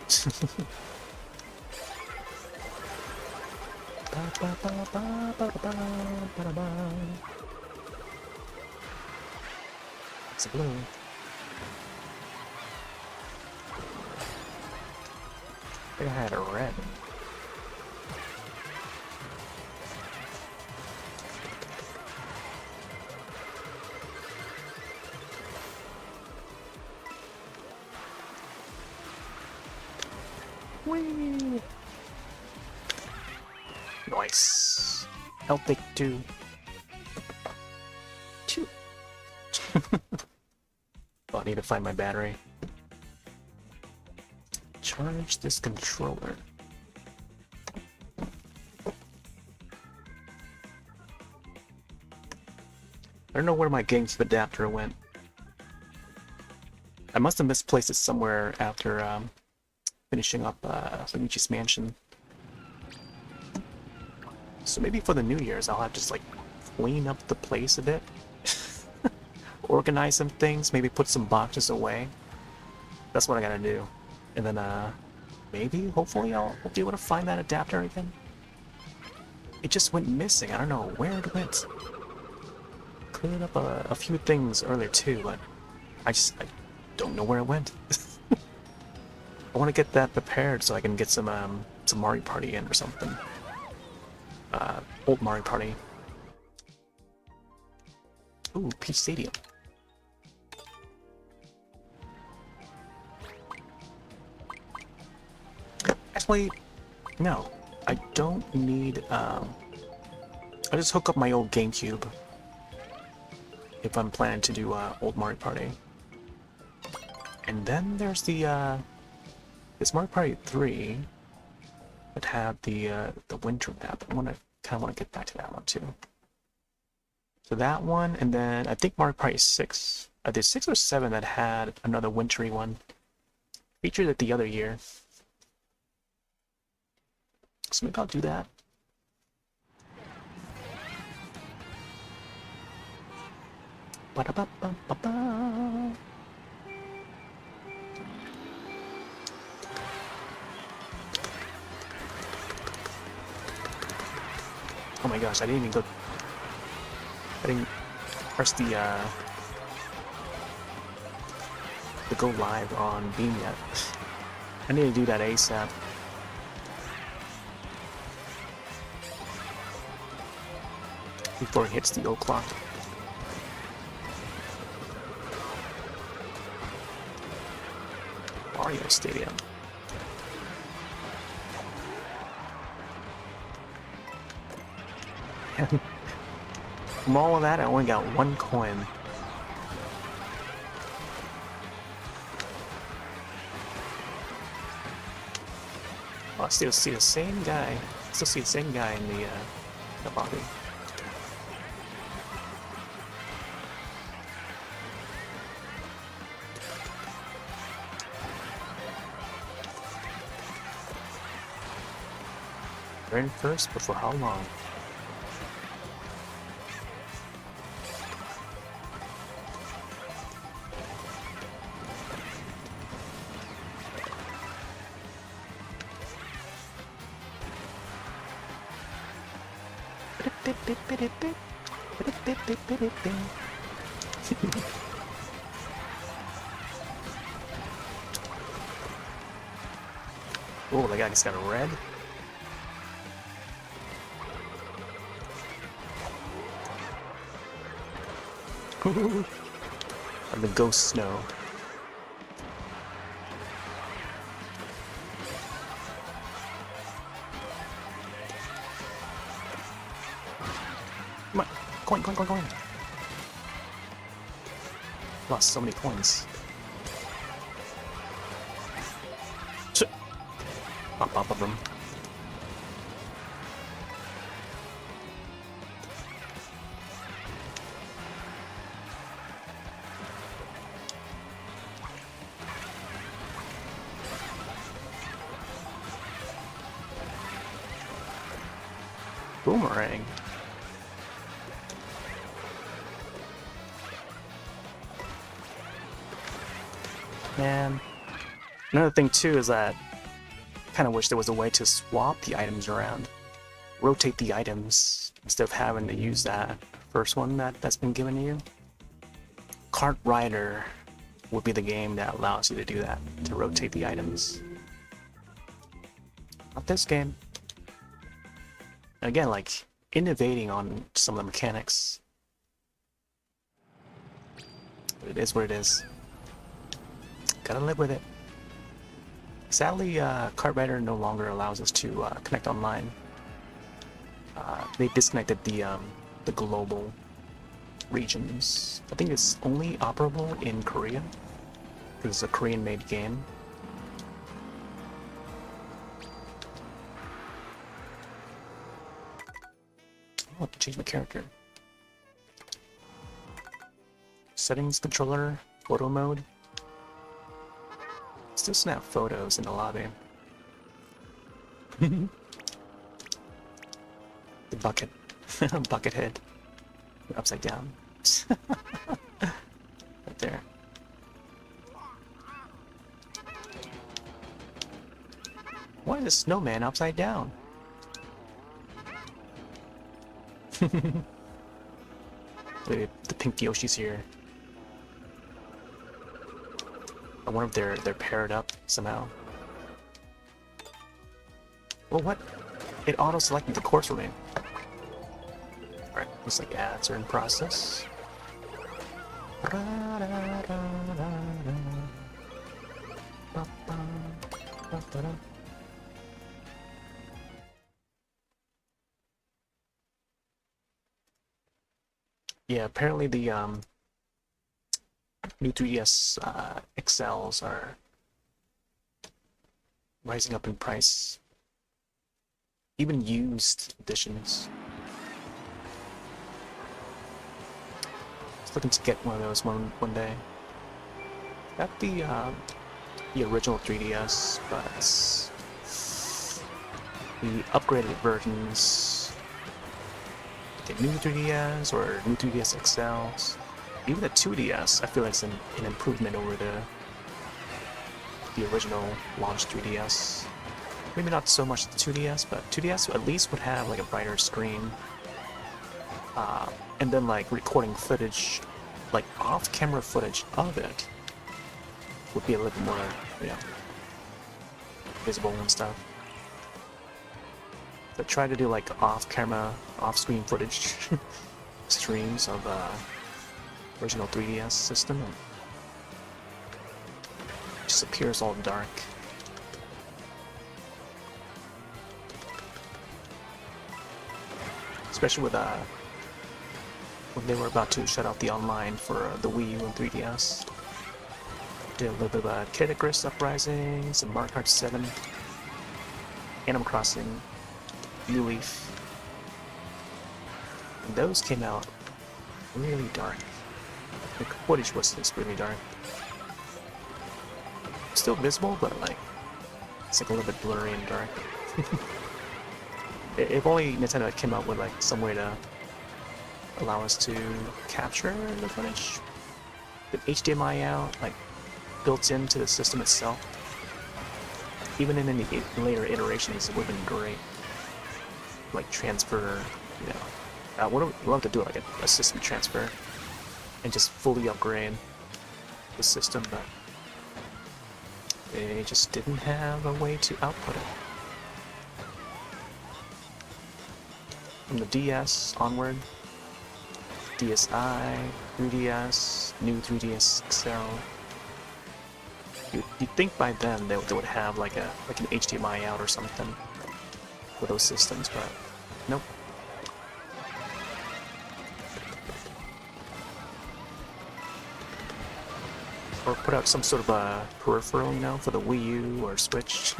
It's a blue. I think I had a red. Whee! Nice. I'll take two. Oh, I need to find my battery. Charge this controller. I don't know where my GameCube adapter went. I must have misplaced it somewhere after finishing up Luigi's Mansion. So maybe for the New Year's, I'll have to just like clean up the place a bit. Organize some things, maybe put some boxes away. That's what I gotta do. And then maybe, hopefully I'll be able to find that adapter again. It just went missing. I don't know where it went. Cleared up a few things earlier too, but I don't know where it went. I want to get that prepared so I can get some Mario Party in or something. Old Mario Party. Ooh, Peach Stadium. Actually, no. I don't need, I just hook up my old GameCube if I'm planning to do old Mario Party. And then there's the this Mario Party 3 that had the winter map. I kind of want to get back to that one too. So that one, and then I think Mario Party 6. There's 6 or 7 that had another wintry one. Featured it the other year. So maybe I'll do that. Ba-da-ba-ba-ba-ba. Oh my gosh, I didn't even go. I didn't press the go live on Beam yet. I need to do that ASAP. Before it hits the o'clock. Mario Stadium. From all of that, I only got 1 coin. Oh, I still see the same guy. Still see the same guy in the lobby. They're in first, but for how long? Oh, the guy's got a red. And the ghost snow. Come on, coin. Lost so many coins. Pop of them. Boomerang. Man. Another thing too is that I kind of wish there was a way to swap the items around. Rotate the items instead of having to use that first one that's been given to you. Kart Rider would be the game that allows you to do that, to rotate the items. Not this game. Again, like, innovating on some of the mechanics. But it is what it is. Gotta live with it. Sadly, Kart Rider no longer allows us to connect online. They disconnected the global regions. I think it's only operable in Korea, because it's a Korean-made game. Oh, change my character. Settings controller, photo mode. Still snap photos in the lobby. The bucket. Bucket head. Upside down. Right there. Why is the snowman upside down? The pink Yoshi's here. I wonder if they're paired up somehow. Well, what? It auto-selected the course for me. Alright, looks like ads are in process. Yeah, apparently the new 3DS XLs are rising up in price. Even used editions. Just looking to get one of those one day. Got the original 3DS, but the upgraded versions, the new 3DS or new 3DS XLs, even the 2DS, I feel like it's an improvement over the original launch 3DS. Maybe not so much the 2DS, but 2DS at least would have like a brighter screen. And then like recording footage, like off-camera footage of it would be a little bit more, you know, visible and stuff. But try to do like off-camera, off-screen footage streams of original 3DS system, and it just appears all dark. Especially with when they were about to shut off the online for the Wii U and 3DS. Did a little bit of Kid Icarus Uprising, some Mario Kart 7, Animal Crossing, New Leaf. And those came out really dark. The footage was just really dark. Still visible, but like it's like a little bit blurry and dark. If only Nintendo came out with like some way to allow us to capture the footage. The HDMI out, like built into the system itself. Even in the later iterations, it would have been great. Like transfer, you know, I would love to do like a system transfer and just fully upgrade the system, but they just didn't have a way to output it. From the DS onward, DSi, 3DS, new 3DS XL. You'd think by then they would have like an HDMI out or something for those systems, but nope. Or put out some sort of a peripheral, you know, for the Wii U or Switch.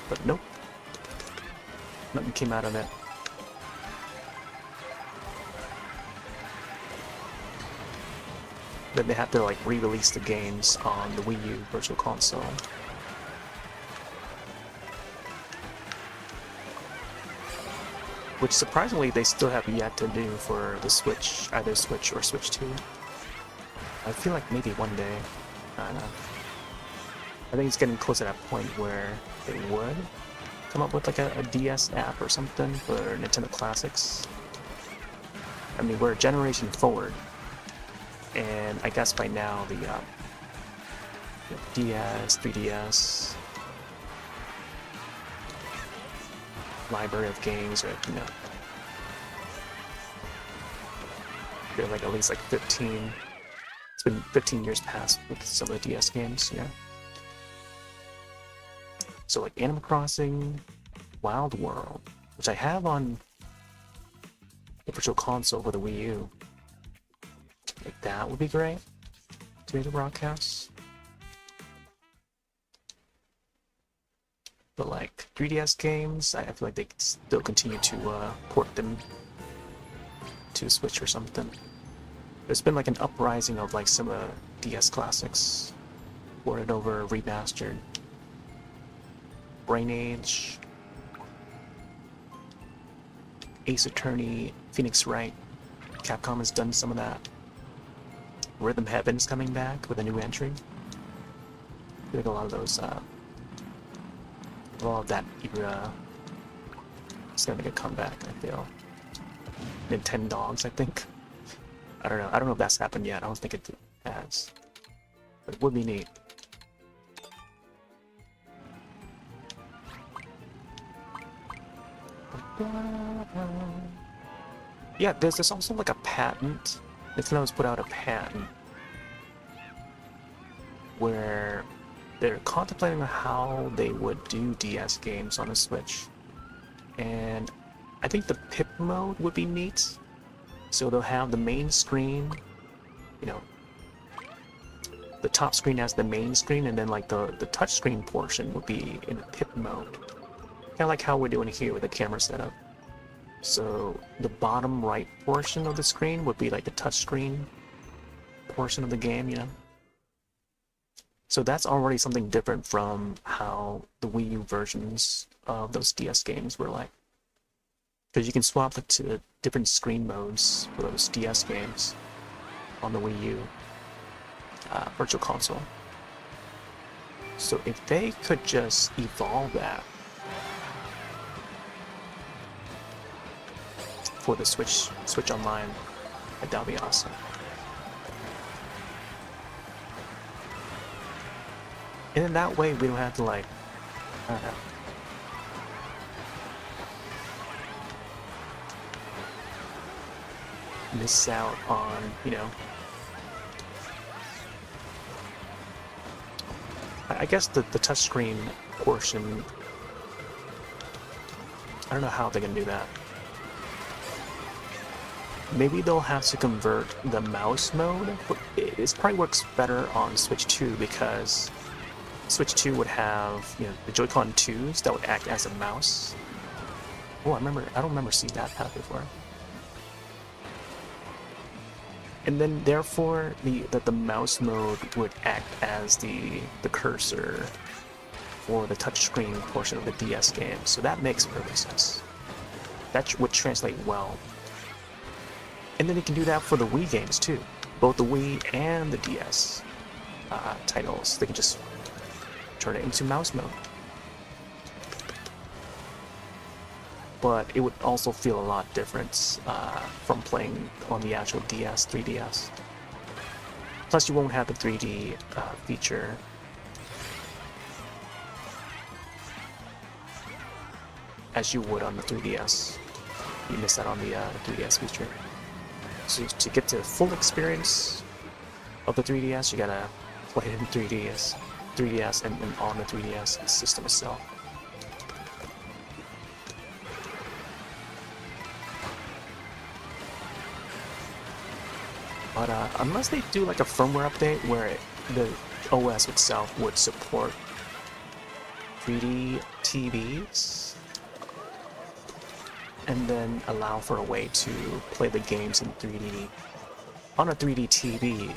But nope. Nothing came out of it. Then they have to like re-release the games on the Wii U Virtual Console. Which surprisingly they still have yet to do for the Switch, either Switch or Switch 2. I feel like maybe one day, I don't know. I think it's getting close to that point where they would come up with like a DS app or something for Nintendo Classics. I mean, we're a generation forward. And I guess by now the DS, 3DS library of games are, you know, they're like at least like 15. It's been 15 years past with some of the DS games, yeah. So like Animal Crossing, Wild World, which I have on the Virtual Console for the Wii U. Like that would be great to make the broadcast. But like 3DS games, I feel like they could still continue to port them to Switch or something. There's been like an uprising of like some DS classics ported over, remastered. Brain Age, Ace Attorney, Phoenix Wright. Capcom has done some of that. Rhythm Heaven's coming back with a new entry. I feel like a lot of those, a lot of that era is gonna make a comeback, I feel. Nintendogs, I think. I don't know. I don't know if that's happened yet. I don't think it has. But it would be neat. Yeah, there's also like a patent. Nintendo's put out a patent where they're contemplating how they would do DS games on the Switch. And I think the PIP mode would be neat. So they'll have the main screen, you know, the top screen as the main screen, and then like the touch screen portion would be in the PIP mode. Kind of like how we're doing here with the camera setup. So the bottom right portion of the screen would be like the touch screen portion of the game, you know. So that's already something different from how the Wii U versions of those DS games were like. Because you can swap it to different screen modes for those DS games on the Wii U Virtual Console. So if they could just evolve that for the Switch Online. That'll be awesome. And in that way, we don't have to, like, I don't know. Miss out on, you know. I guess the touchscreen portion, I don't know how they can do that. Maybe they'll have to convert the mouse mode, but it probably works better on Switch 2 because Switch 2 would have, you know, the Joy-Con 2s that would act as a mouse. Oh, I don't remember seeing that path before. And then therefore the mouse mode would act as the cursor for the touchscreen portion of the DS game. So that makes perfect sense. That would translate well. And then you can do that for the Wii games too. Both the Wii and the DS titles. They can just turn it into mouse mode. But it would also feel a lot different from playing on the actual DS, 3DS. Plus you won't have the 3D feature. As you would on the 3DS. You miss out on the 3DS feature. So to get the full experience of the 3DS, you gotta play it in 3DS and on the 3DS system itself. But unless they do like a firmware update where the OS itself would support 3D TVs, and then allow for a way to play the games in 3D on a 3D TV,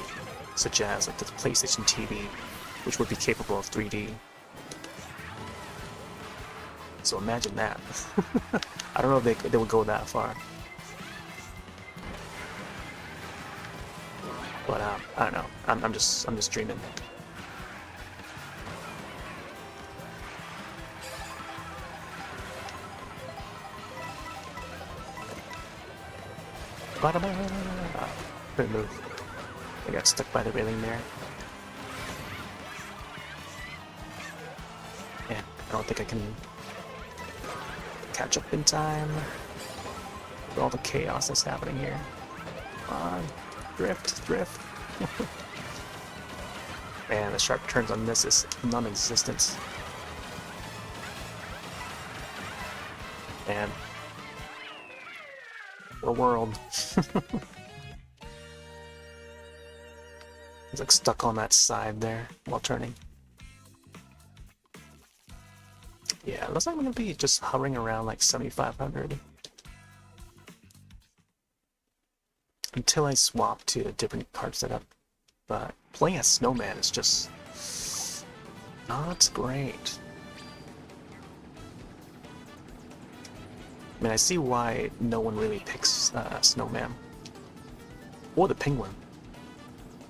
such as like the PlayStation TV, which would be capable of 3D. So imagine that. I don't know if they would go that far. But I don't know. I'm just dreaming. Couldn't move. I got stuck by the railing there. Yeah, I don't think I can catch up in time with all the chaos that's happening here. Come on, drift. Man, the sharp turns on this is non-existent. And the world. He's like stuck on that side there while turning. Yeah, it looks like I'm gonna be just hovering around like 7,500 until I swap to a different card setup. But playing as Snowman is just not great. I mean, I see why no one really picks Snowman or the Penguin.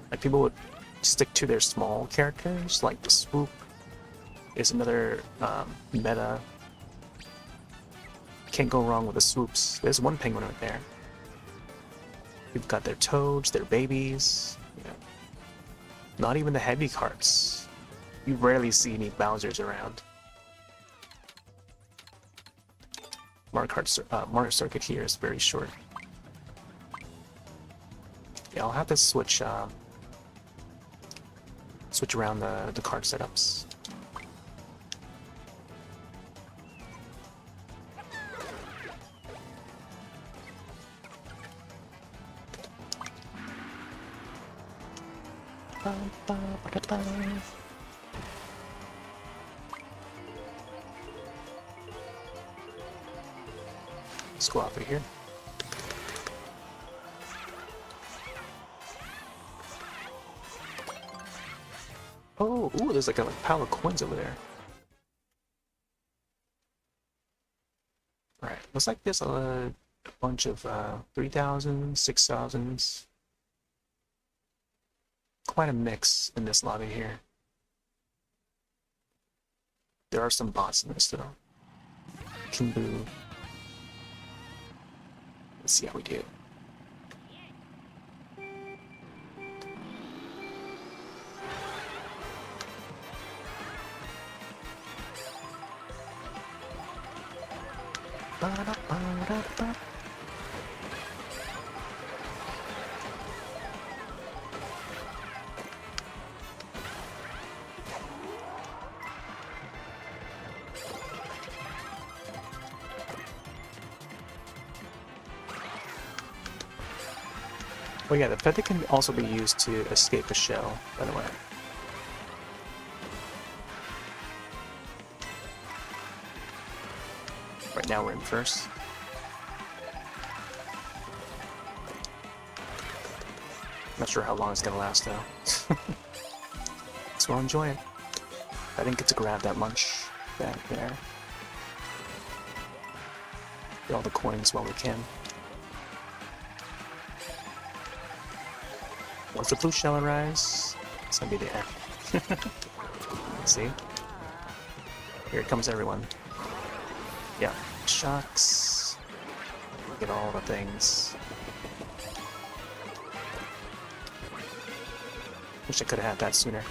Like, people would stick to their small characters, like the Swoop is another meta. Can't go wrong with the Swoops. There's one Penguin right there. You've got their Toads, their babies. You know, not even the heavy carts. You rarely see any Bowsers around. Mario Circuit here is very short. Yeah, I'll have to switch around the card setups. Let's go over here. Oh, ooh, there's like a pile of coins over there. Alright, looks like there's a bunch of 3,000, 6,000s. Quite a mix in this lobby here. There are some bots in this though. Kimbu. Let's see how we do. Ba-da-ba-da-ba. Oh yeah, the feather can also be used to escape the shell, by the way. Right now we're in first. Not sure how long it's gonna last though. So we'll enjoy it. I didn't get to grab that lunch back there. Get all the coins while we can. Once the blue shell arrives, it's gonna be the end. See? Here comes everyone. Yeah, shocks. Get all the things. Wish I could have had that sooner.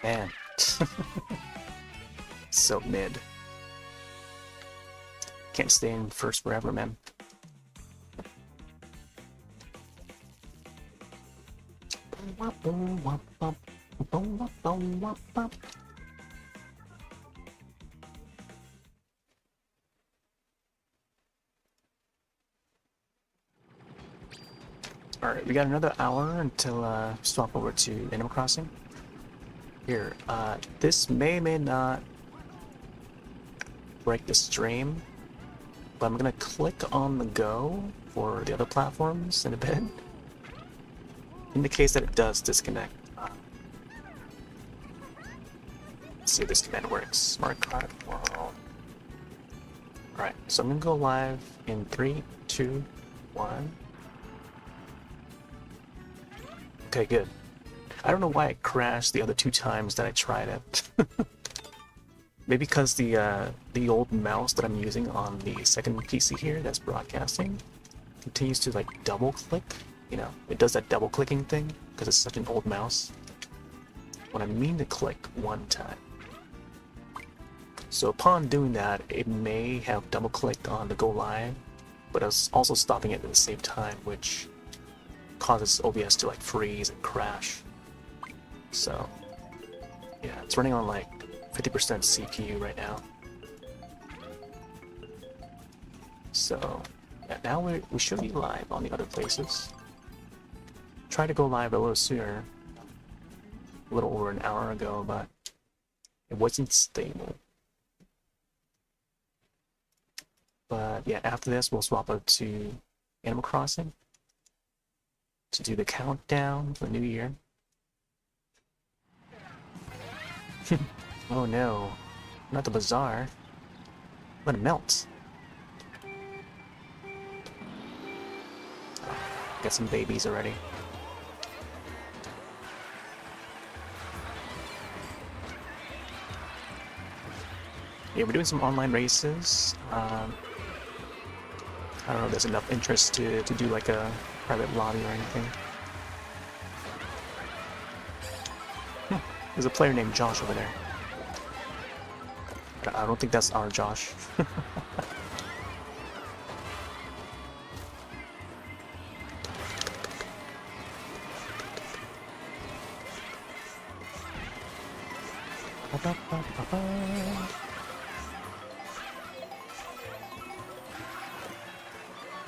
Man. So mid. Can't stay in first forever, man. Alright, we got another hour until swap over to Animal Crossing. Here, this may not break the stream, but I'm gonna click on the go for the other platforms in a bit. In the case that it does disconnect. Let's see if this command works. Smart Kart World. Alright, so I'm gonna go live in 3, 2, 1. Okay, good. I don't know why it crashed the other 2 times that I tried it. Maybe because the old mouse that I'm using on the second PC here that's broadcasting continues to like double click. You know, it does that double clicking thing because it's such an old mouse. When I mean to click one time. So upon doing that, it may have double clicked on the go live, but I was also stopping it at the same time, which causes OBS to like freeze and crash. So yeah, it's running on like 50% CPU right now. So yeah, now we should be live on the other places. Tried to go live a little sooner, a little over an hour ago, but it wasn't stable. But yeah, after this we'll swap up to Animal Crossing to do the countdown for the new year. Oh no, not the bazaar. I'm gonna melt. Got some babies already. Yeah, we're doing some online races. I don't know if there's enough interest to do like a private lobby or anything. There's a player named Josh over there. But I don't think that's our Josh.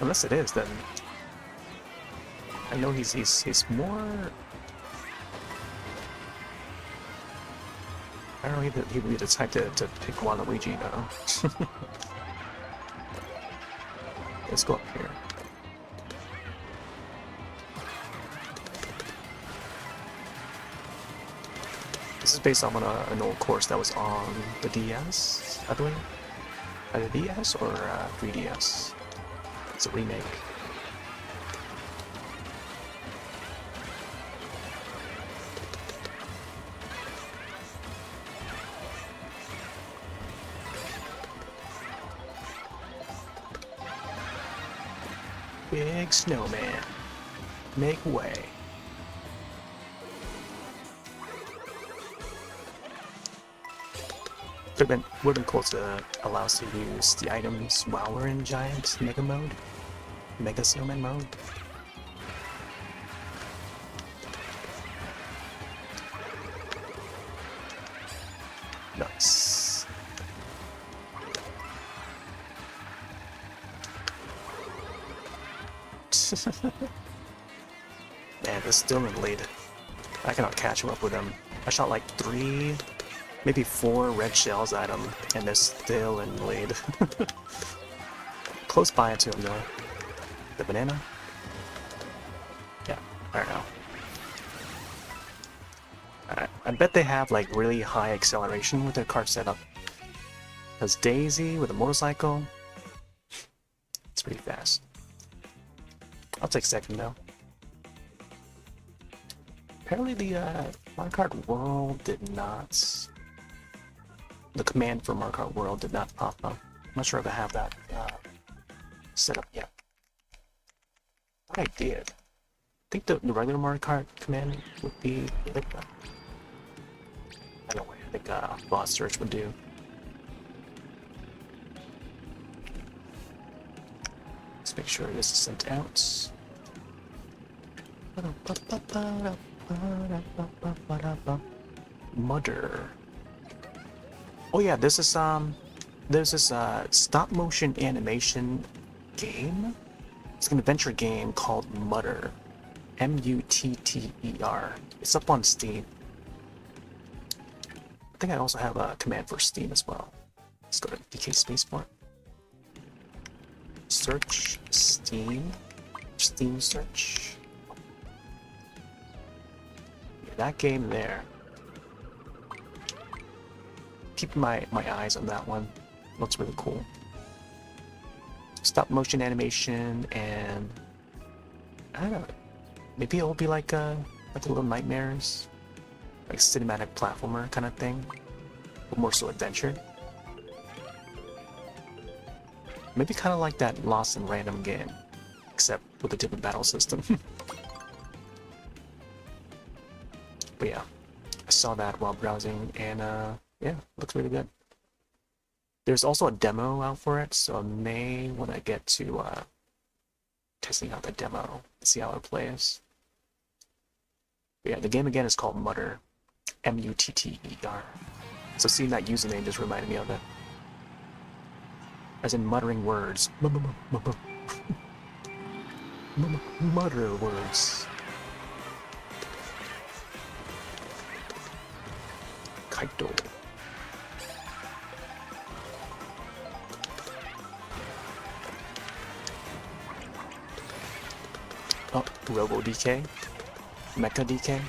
Unless it is, then I know he's more. I don't know, he would be the type to pick Waluigi though. Let's go up here. This is based on an old course that was on the DS, I believe. Either DS or 3DS. It's a remake. Big snowman. Make way. Would have been cool to allow us to use the items while we're in giant mega mode. Mega snowman mode. Nice. Man, they're still in the lead. I cannot catch him up with them. I shot like 3, maybe 4 red shells at him, and they're still in the lead. Close by to him though. The banana? Yeah, I don't know. I bet they have like really high acceleration with their kart setup. Because Daisy with a motorcycle, it's pretty fast. I'll take second though. Apparently the Mario Kart World did not... The command for Mario Kart World did not pop up. I'm not sure if I have that set up yet. But I did. I think the regular Mario Kart command would be like that. Anyway, I think boss search would do. Let's make sure this is sent out. Mudder. Oh yeah, this is there's this stop motion animation game. It's an adventure game called Mudder. M-U-T-T-E-R. It's up on Steam. I think I also have a command for Steam as well. Let's go to DK Spacebar. Search Steam. Steam search. Yeah, that game there. Keep my eyes on that one. Looks really cool. Stop motion animation, and I don't know. Maybe it'll be like a Little Nightmares, like cinematic platformer kind of thing, but more so adventure. Maybe kind of like that Lost in Random game, except with a different battle system. But yeah, I saw that while browsing, and yeah, looks really good. There's also a demo out for it, so I may when I get to testing out the demo, see how it plays. But yeah, the game again is called Mudder, M-U-T-T-E-R. So seeing that username just reminded me of it. As in muttering words. Mutter words. Kaito. Oh, Robo DK. Mecha DK.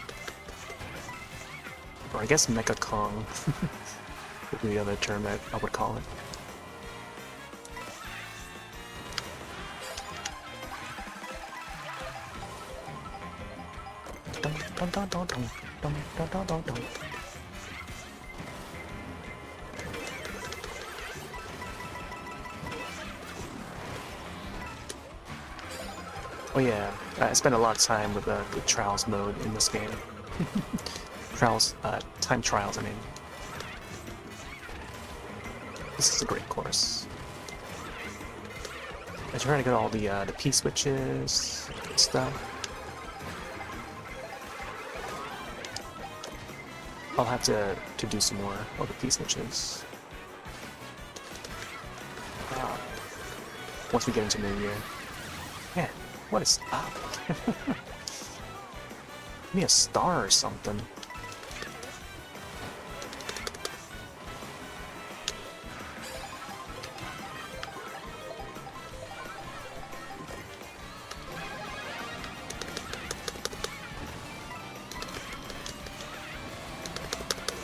Or I guess Mecha Kong would be the other term that I would call it. Oh yeah, I spent a lot of time with the trials mode in this game. Trials, time trials, I mean. This is a great course. I try to get all the P switches and stuff. I'll have to do some more of the P switches. Once we get into New Year. Man, what is up? Give me a star or something.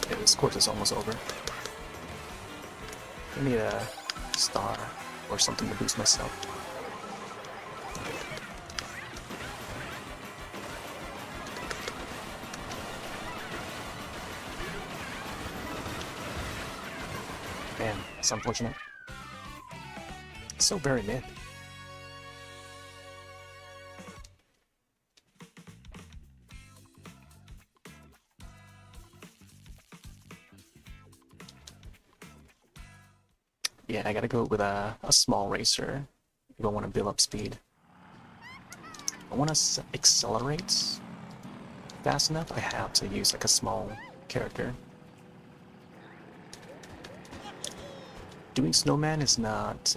Yeah, this course is almost over. I need a star or something to boost myself. Man, it's unfortunate. It's so very mid. Yeah, I gotta go with a small racer if I want to build up speed. I want to accelerate fast enough, I have to use like a small character. Doing Snowman is not...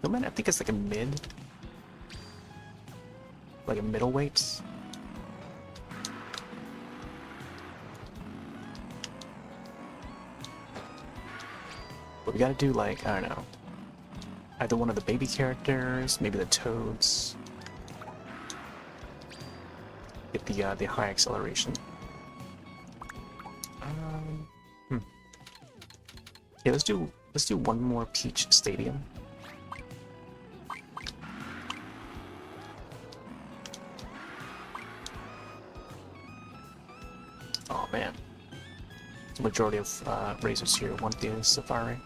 Snowman I think it's like a mid. Like a middleweight. But we gotta do like, I don't know, either one of the baby characters, maybe the Toads. Get the high acceleration. Hmm. Yeah, let's do one more Peach Stadium. Oh man, the majority of racers here want the Safari.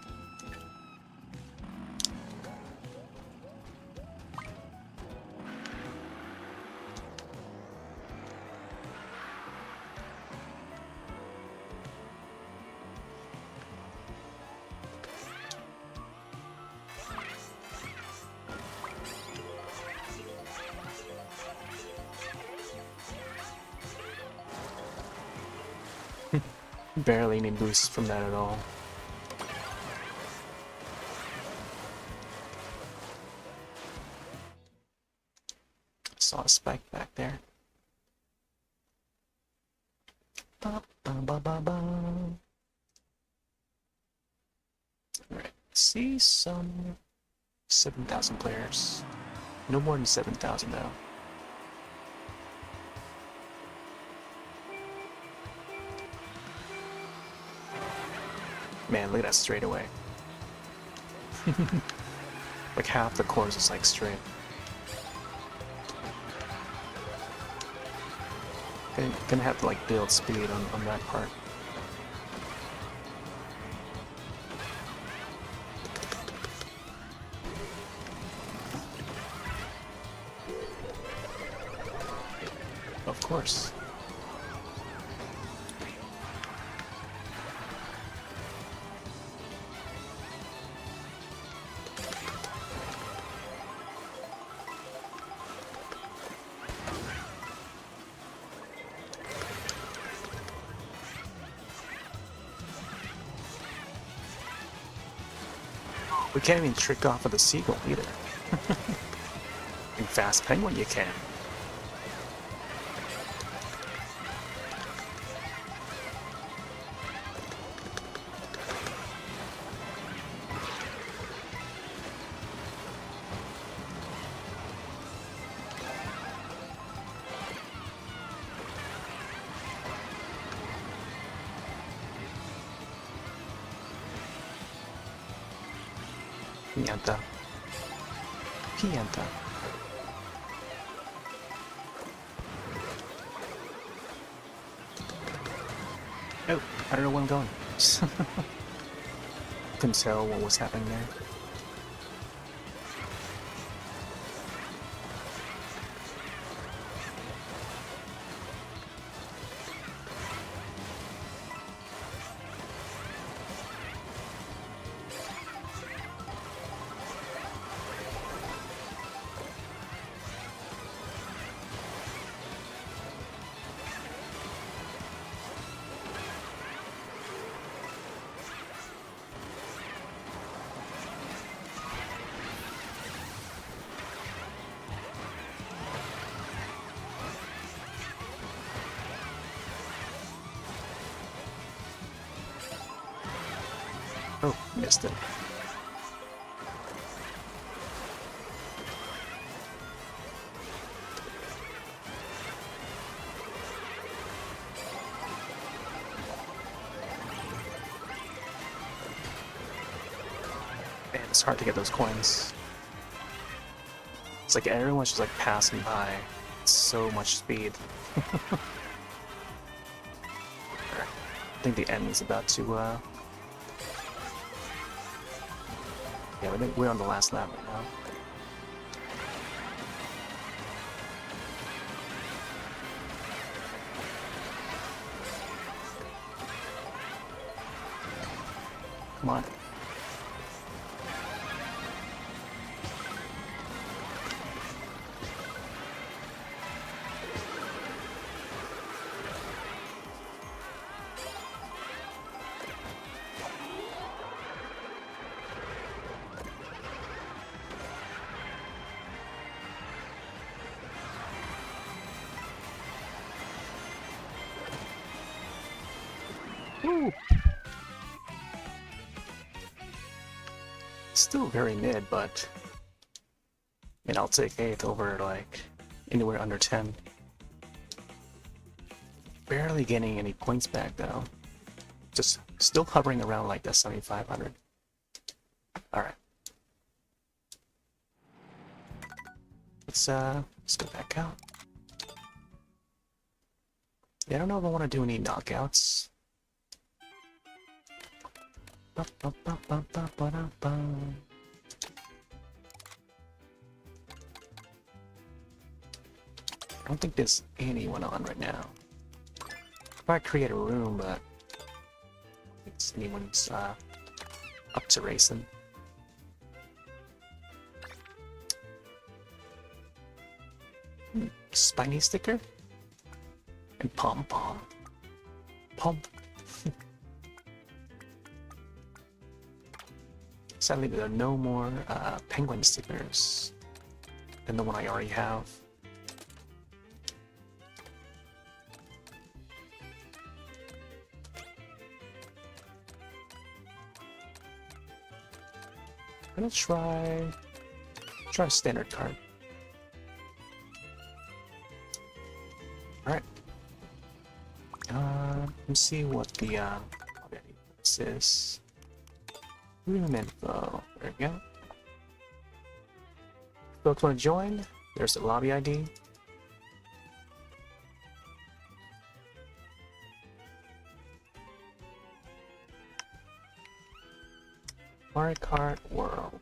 Barely any boost from that at all. Saw a spike back there. Ba, ba, ba, ba, ba. Alright, see some 7,000 players. No more than 7,000 though. Man, look at that straightaway. Like half the course is like straight. Gonna have to like build speed on that part. Of course. We can't even trick off of the seagull either. In Fast Penguin you can. Pianta. Pianta. Oh, I don't know where I'm going. Couldn't tell what was happening there. Oh, missed it. Man, it's hard to get those coins. It's like everyone's just like passing by. It's so much speed. I think the end is about to yeah, we're on the last lap right now. Come on. Woo! Still very mid, but I mean, I'll take 8th over like anywhere under 10. Barely getting any points back though. Just still hovering around like the 7,500. Alright. Let's go back out. Yeah, I don't know if I want to do any knockouts. I don't think there's anyone on right now. If I create a room, but it's anyone's up to racing. Spiny sticker and pom. Sadly, there are no more penguin stickers than the one I already have. I'm gonna try a standard card. Alright. Let's see what the this is. Room info. There we go. Folks want to join? There's the lobby ID. Mario Kart World.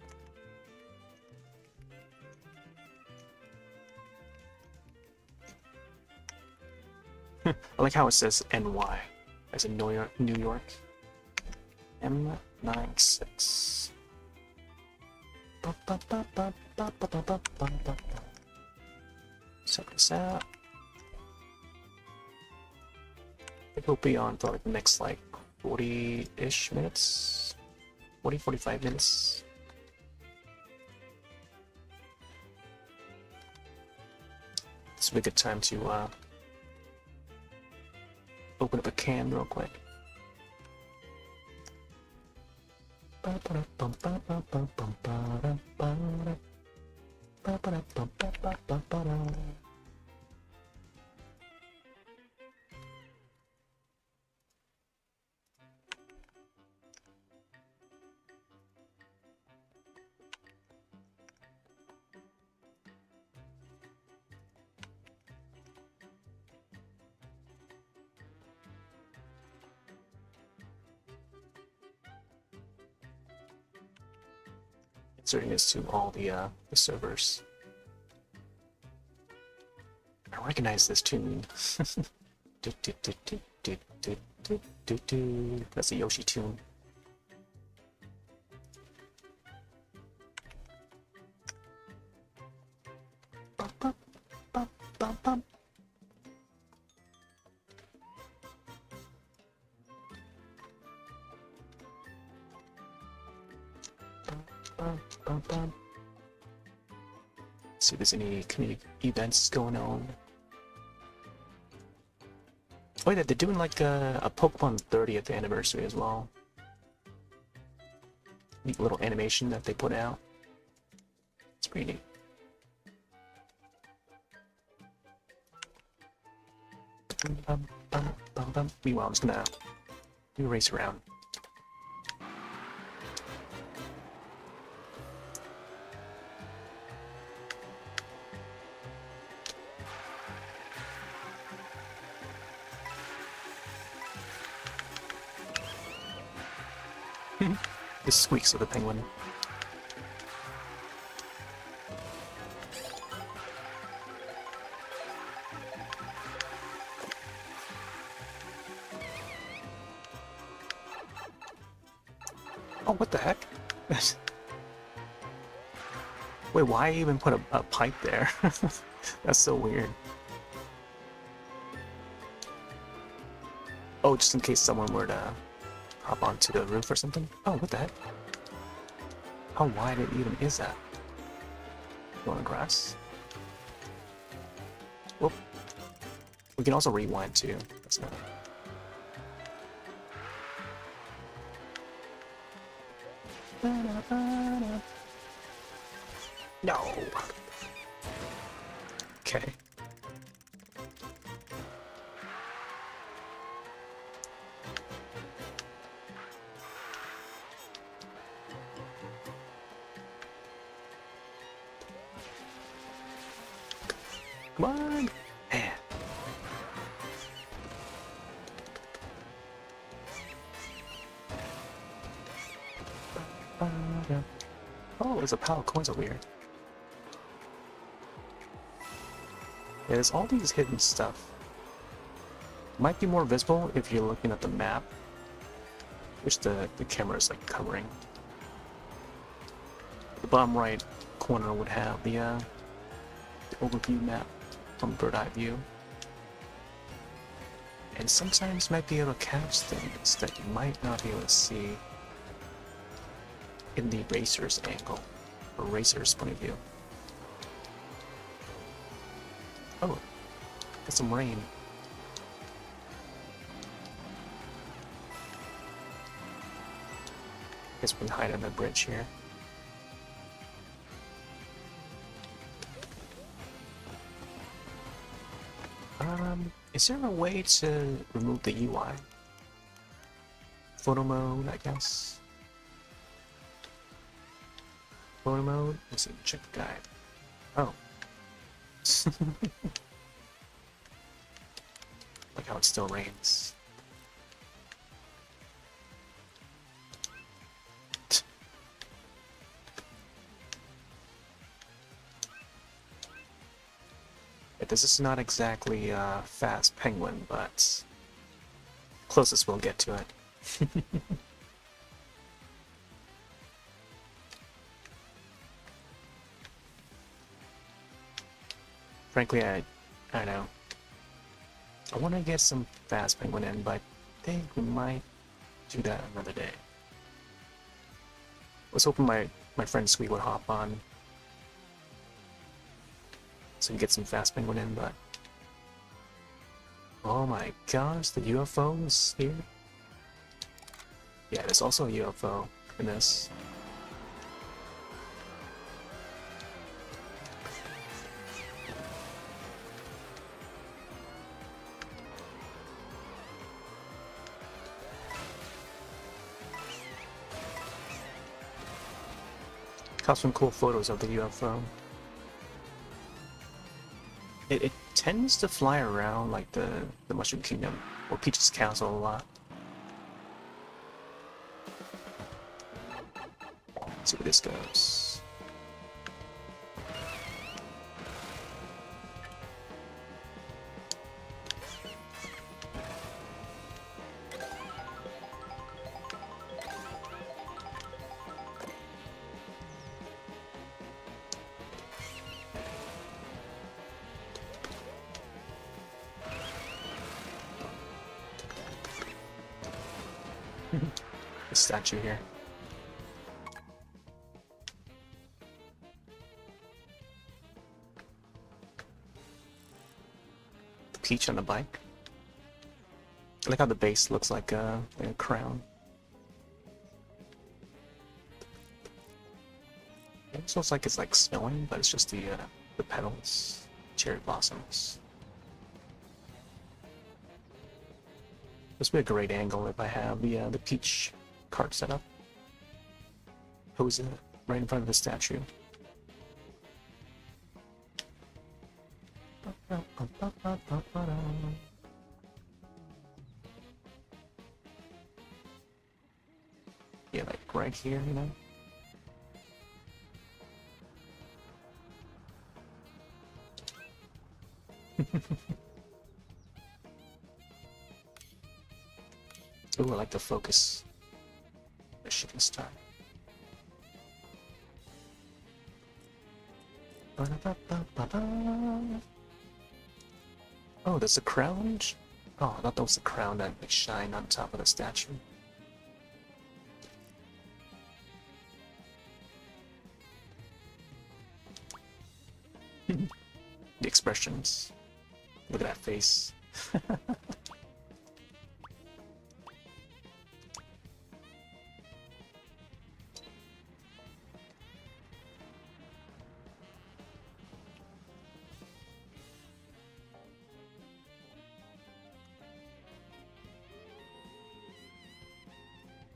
I like how it says NY as in New York. M96. Check this out. I think we'll be on for like the next like 40-ish minutes. 45 minutes. This would be a good time to open up a can real quick. Inserting this to all the servers. I recognize this tune. That's a Yoshi tune. See if there's any community events going on. Oh yeah, they're doing like a Pokemon 30th anniversary as well. Neat little animation that they put out. It's pretty neat. Meanwhile, I'm just gonna do a race around. The squeaks of the penguin. Oh, what the heck? Wait, why even put a pipe there? That's so weird. Oh, just in case someone were to hop onto the roof or something? Oh, what the heck? How wide it even is that? Going grass? Whoop. We can also rewind too. That's not. No. Okay. Come on. Man. Oh, there's a pile of coins over here. Yeah, there's all these hidden stuff. Might be more visible if you're looking at the map, which the camera is like covering. The bottom right corner would have the overview map from bird eye view. And sometimes you might be able to catch things that you might not be able to see in the racer's angle, or racer's point of view. Oh, got some rain. Guess we can hide on the bridge here. Is there a way to remove the UI? Photo mode, I guess. Photo mode? Let's see, check the guide. Oh. Like how it still rains. This is not exactly a fast penguin, but closest we'll get to it. Frankly, I don't know. I want to get some fast penguin in, but I think we might do that another day. I was hoping my friend Sweet would hop on so we can get some fast penguin in, but oh my gosh, the UFO is here. Yeah, there's also a UFO in this. Got some cool photos of the UFO. It tends to fly around like the Mushroom Kingdom or Peach's Castle a lot. Let's see where this goes. The statue here. The peach on the bike. I like how the base looks like a crown. It almost looks like it's like snowing, but it's just the petals, cherry blossoms. This would be a great angle if I have the peach cart set up. Pose it right in front of the statue. Yeah, like right here, you know? Ooh, I like the focus. The shooting star. Oh, there's a crown? Oh, I thought that was the crown that like shine on top of the statue. The expressions. Look at that face.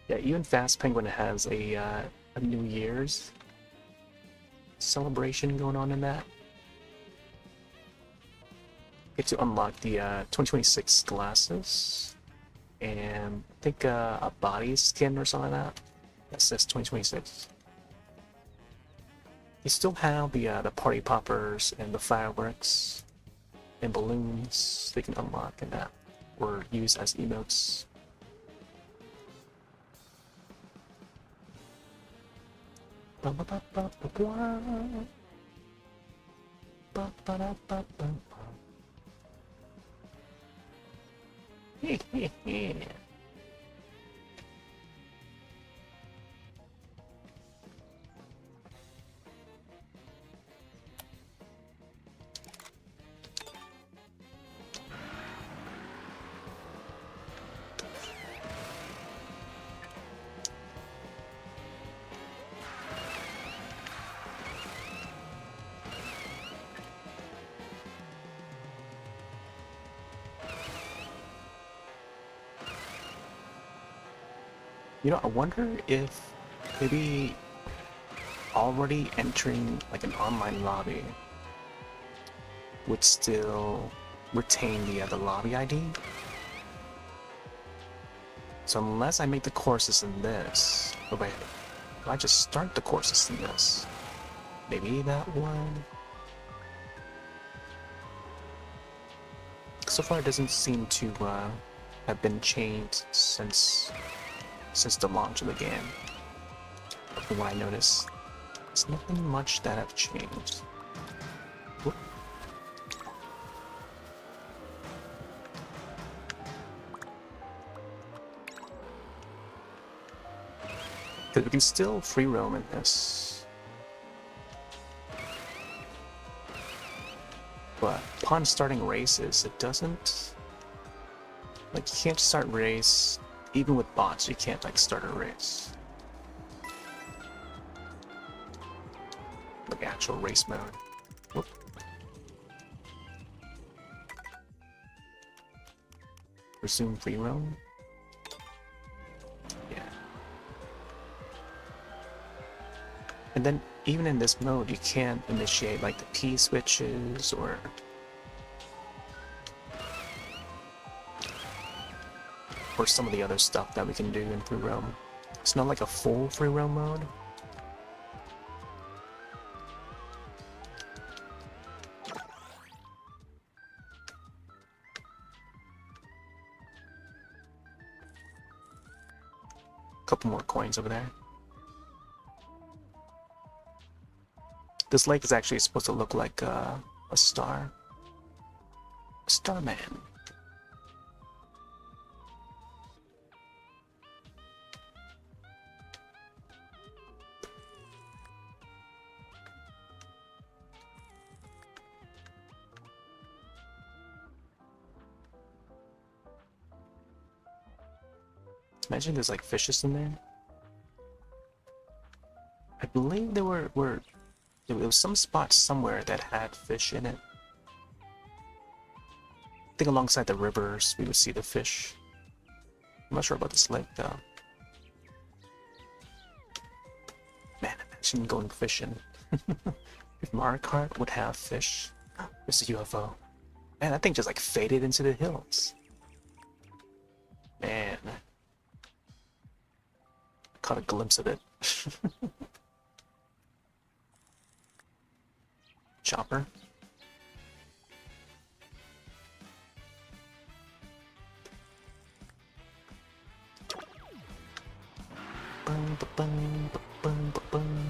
Yeah, even Fast Penguin has a New Year's celebration going on in that. Get to unlock the 2026 glasses and I think a body skin or something like that. That says 2026. You still have the party poppers and the fireworks and balloons they can unlock and that were used as emotes. You know, I wonder if maybe already entering like an online lobby would still retain the lobby ID. So unless I make the courses in this, oh wait, if I just start the courses in this, maybe that one. So far, it doesn't seem to have been changed since the launch of the game. From what I noticed, there's nothing much that have changed. Whoop. Because we can still free roam in this. But upon starting races, it doesn't... Like, you can't start race, even with bots, you can't, like, start a race. Like, actual race mode. Whoop. Resume free roam? Yeah. And then, even in this mode, you can't initiate, like, the P switches, or some of the other stuff that we can do in free roam. It's not like a full free roam mode. Couple more coins over there. This lake is actually supposed to look like a star. A starman. Imagine there's like fishes in there. I believe there were there was some spots somewhere that had fish in it. I think alongside the rivers we would see the fish. I'm not sure about this lake though. Man, imagine going fishing. If Mario Kart would have fish. There's a UFO. Man, that thing just like faded into the hills. Man. Caught a glimpse of it. Chopper. Bum, ba, bum, ba, bum, ba, bum.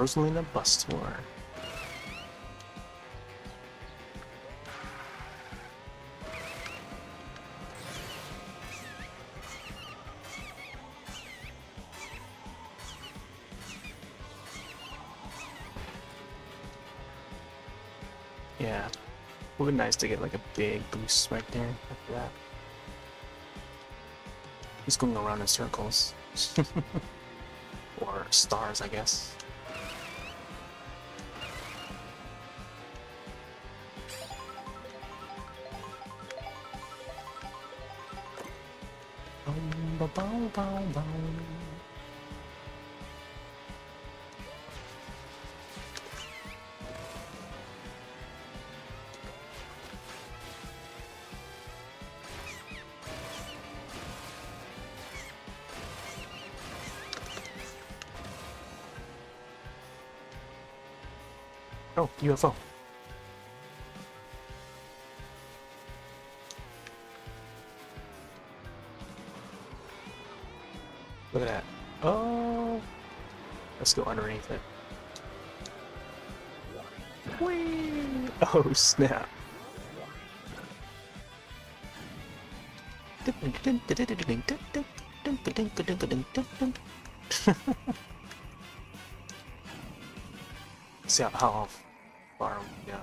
Rosalina bus tour. Yeah, would be nice to get like a big boost right there after that. He's going around in circles. Or stars, I guess. Oh, UFO. Look at that. Oh, let's go underneath it. Whee! Oh, snap. See how far we go.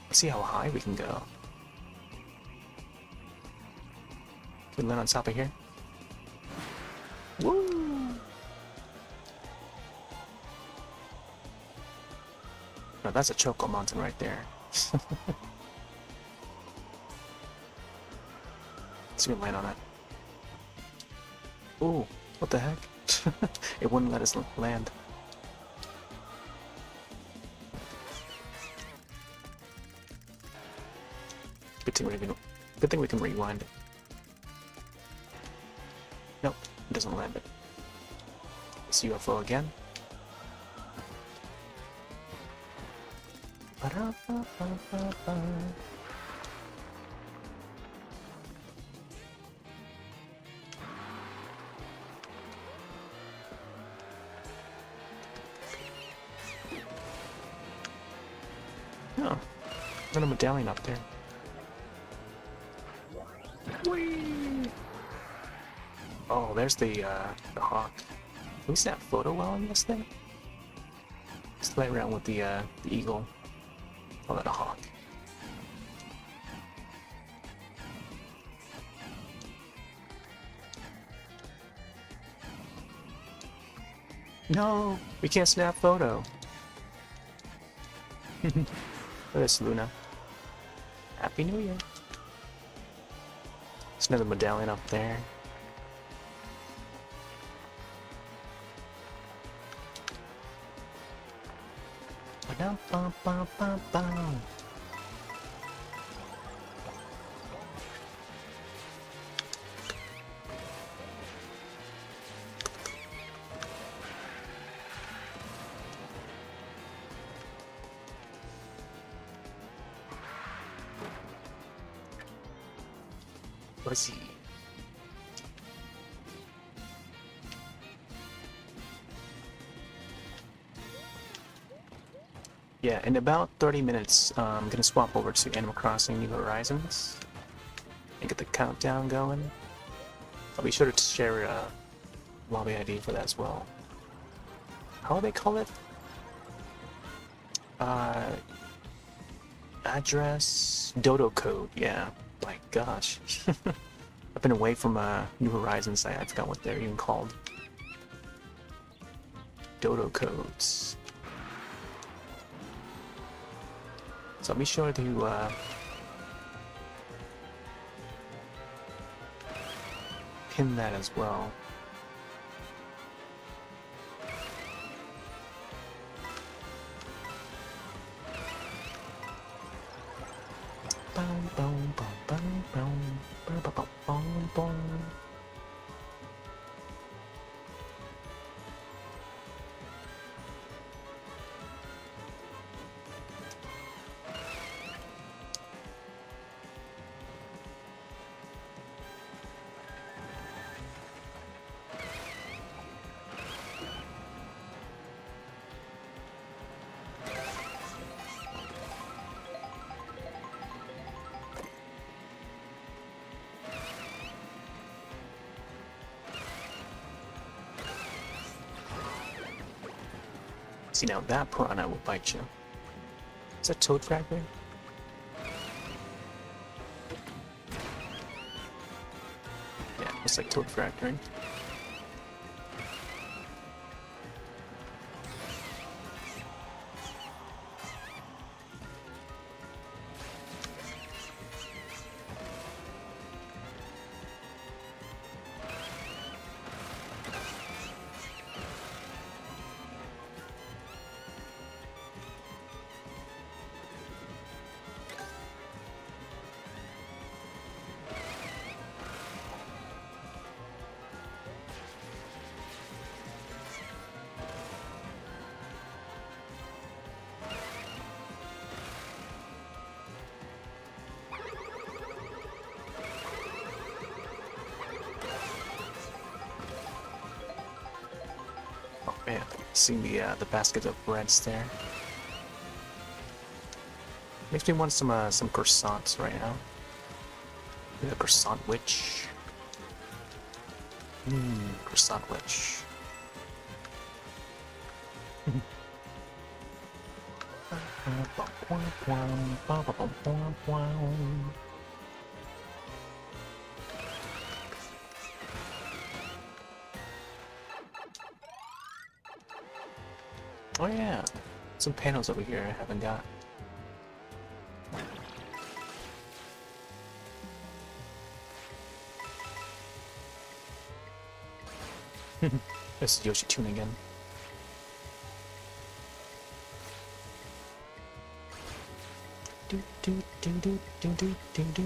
Let's see how high we can go. Can we land on top of here? Woo! No, that's a Choco Mountain right there. Let's see if we land on it. Ooh, what the heck? It wouldn't let us land. Good thing we can rewind it. Nope, it doesn't land it. It's UFO again. Ba-da-ba-ba-ba-ba. Oh, got a medallion up there. Whee! Oh, there's the hawk. Can we snap photo well on this thing? Just play around with the eagle. Call that a hawk. No, we can't snap photo. Look at this, Luna. Happy New Year. There's another medallion up there. Ba-dum-bum-bum-bum-bum. Fuzzy. Yeah, in about 30 minutes, I'm gonna swap over to Animal Crossing New Horizons and get the countdown going. I'll be sure to share a lobby ID for that as well. How do they call it? Address Dodo code. Yeah, my gosh. I've been away from New Horizons. I forgot what they're even called. Dodo codes. So I'll be sure to pin that as well. Boom, boom, boom, boom, boom, boom, boom, boom, boom. See, now that piranha will bite you. Is that Toad Factory? Yeah, looks like Toad Factory. Oh man, seeing the basket of breads there. Makes me want some croissants right now. Maybe a croissant witch. Croissant witch. Oh yeah, some panels over here I haven't got. This is Yoshi Tune again. Do do do do do do do do.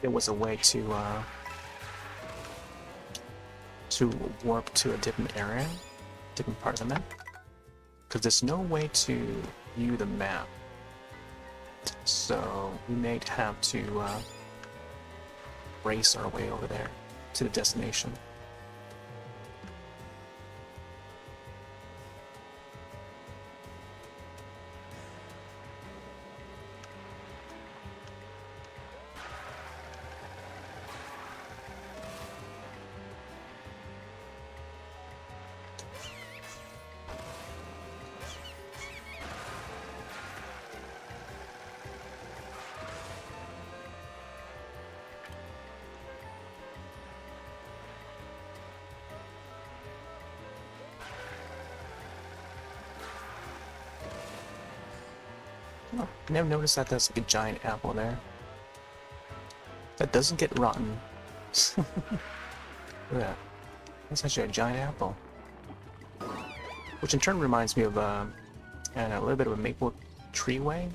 There was a way to warp to a different area, different part of the map, because there's no way to view the map. So we may have to race our way over there to the destination. Oh, I never noticed that there's like a giant apple there. That doesn't get rotten. Look at that. That's actually a giant apple. Which in turn reminds me of I don't know, a little bit of a maple treeway.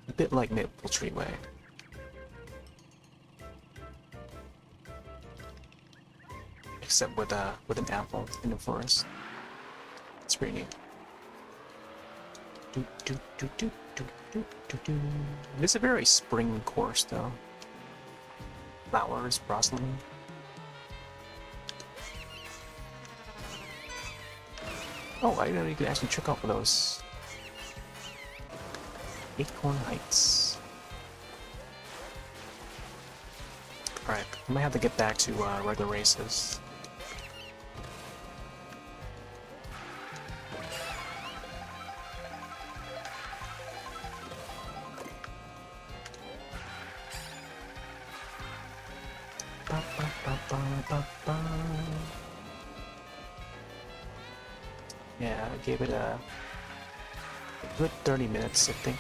A bit like maple treeway. Except with an apple in the forest. It's pretty neat. Do, do, do, do, do, do, do, do. It is a very spring course, though. Flowers blossoming. Oh, I didn't know you could actually trick off of those. Acorn Heights. Alright, I might have to get back to regular races. Yeah, I gave it a good 30 minutes, I think.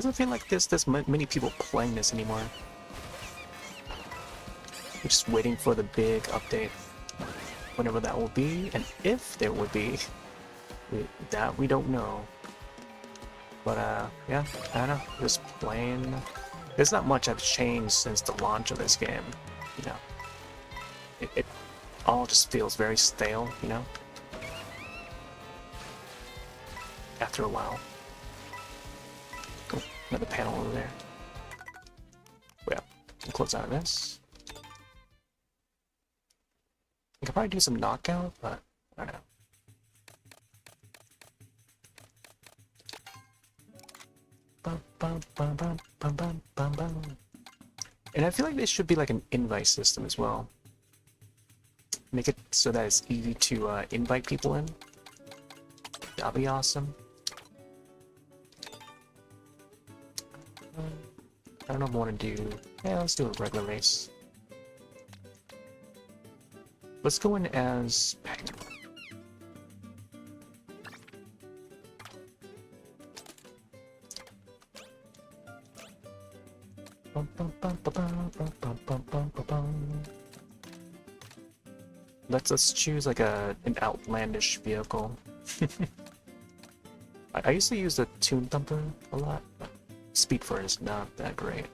Doesn't feel like there's many people playing this anymore. We're just waiting for the big update, whenever that will be, and if there would be. That we don't know. But yeah, I don't know. Just playing. There's not much that's changed since the launch of this game. You know, it all just feels very stale. You know, after a while. Oh, another panel over there. Well, we'll close out of this. I could probably do some knockout, but I don't know. And I feel like this should be like an invite system as well. Make it so that it's easy to invite people in. That'll be awesome. I don't know if I want to do... Yeah, let's do a regular race. Let's go in as Penguin. Let's choose like an outlandish vehicle. I used to use the Toon Thumper a lot, but Speed for it is not that great.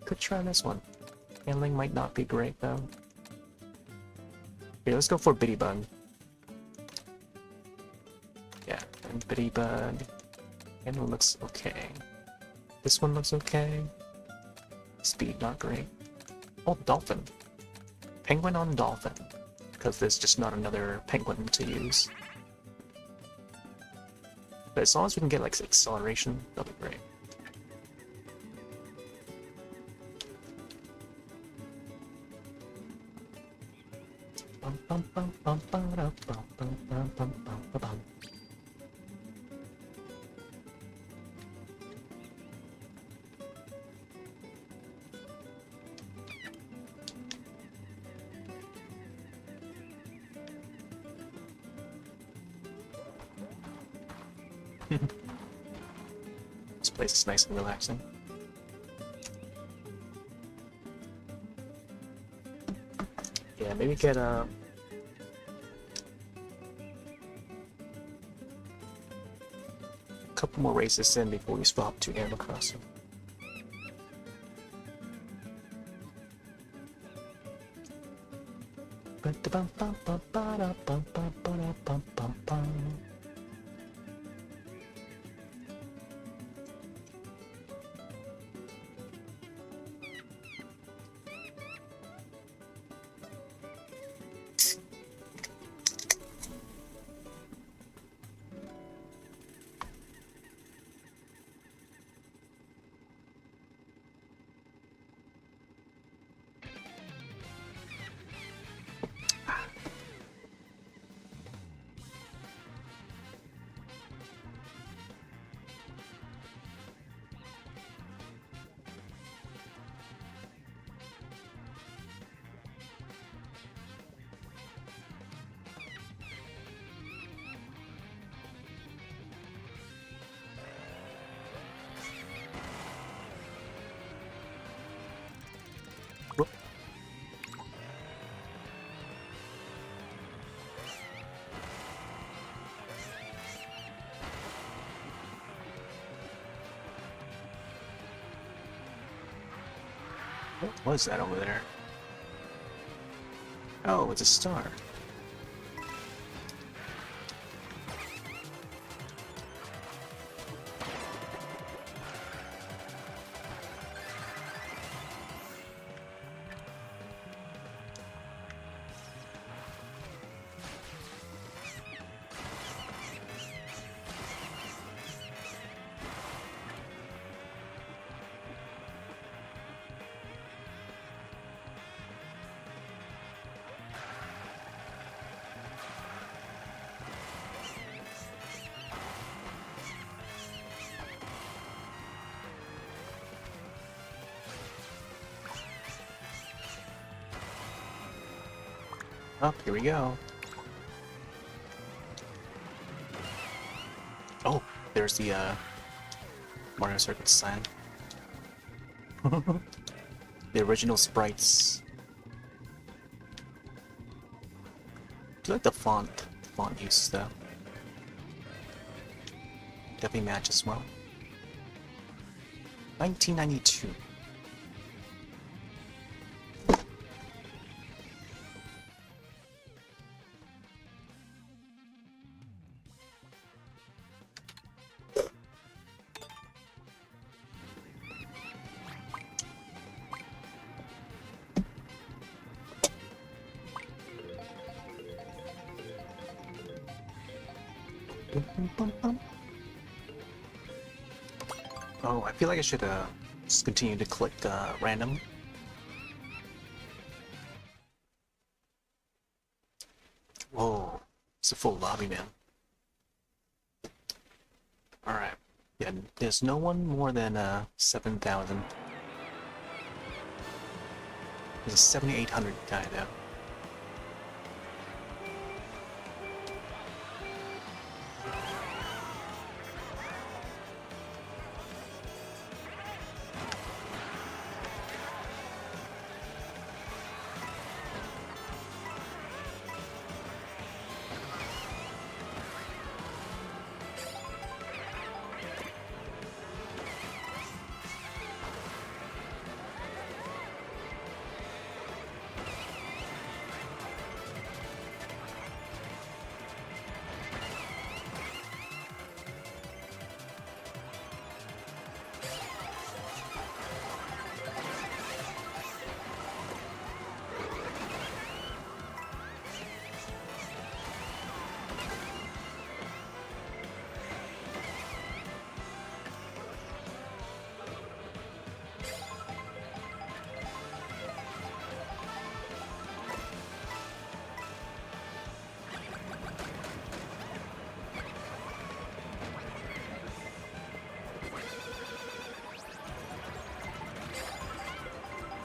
Could try this one. Handling might not be great though. Okay, let's go for Bitty Bug. Yeah, and Bitty Bug. Handle looks okay. This one looks okay. Speed, not great. Oh, Dolphin. Penguin on Dolphin. Because there's just not another penguin to use. But as long as we can get like acceleration, that'll be great. This place is nice and relaxing. Yeah, maybe get a couple more races in before we swap to Animal Crossing. What was that over there? Oh, it's a star. Oh, here we go. Oh, there's the Mario Circuit sign. The original sprites. Do you like the font use though? Definitely matches well. 1992. Oh, I feel like I should just continue to click random. Whoa, it's a full lobby, man. Alright. Yeah, there's no one more than 7,000. There's a 7,800 guy though.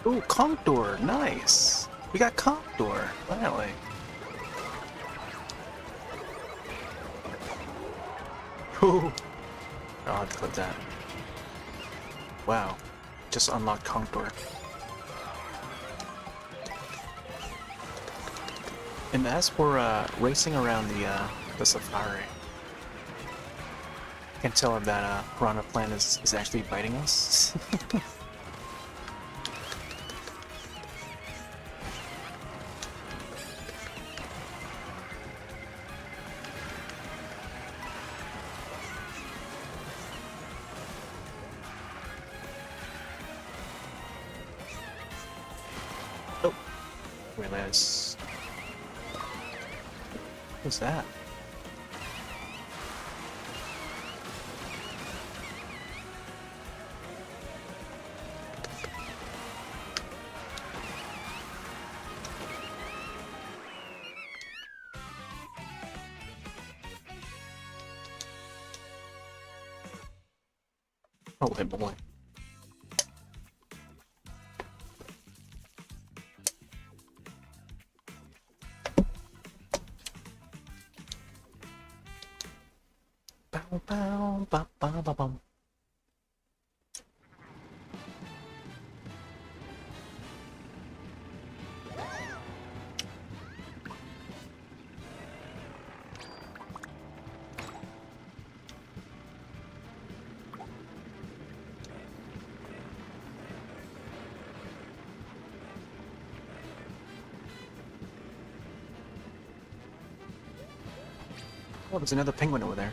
Ooh, Conch Door, nice! We got Conch Door, finally. Ooh. I'll have to clip that. Wow, just unlocked Conch Door. And as for racing around the safari, I can tell if that piranha plant is actually biting us. Oh, realize. What's that? Oh, hey boy. Bow, bow, ba, ba, ba, bum. Oh, there's another penguin over there.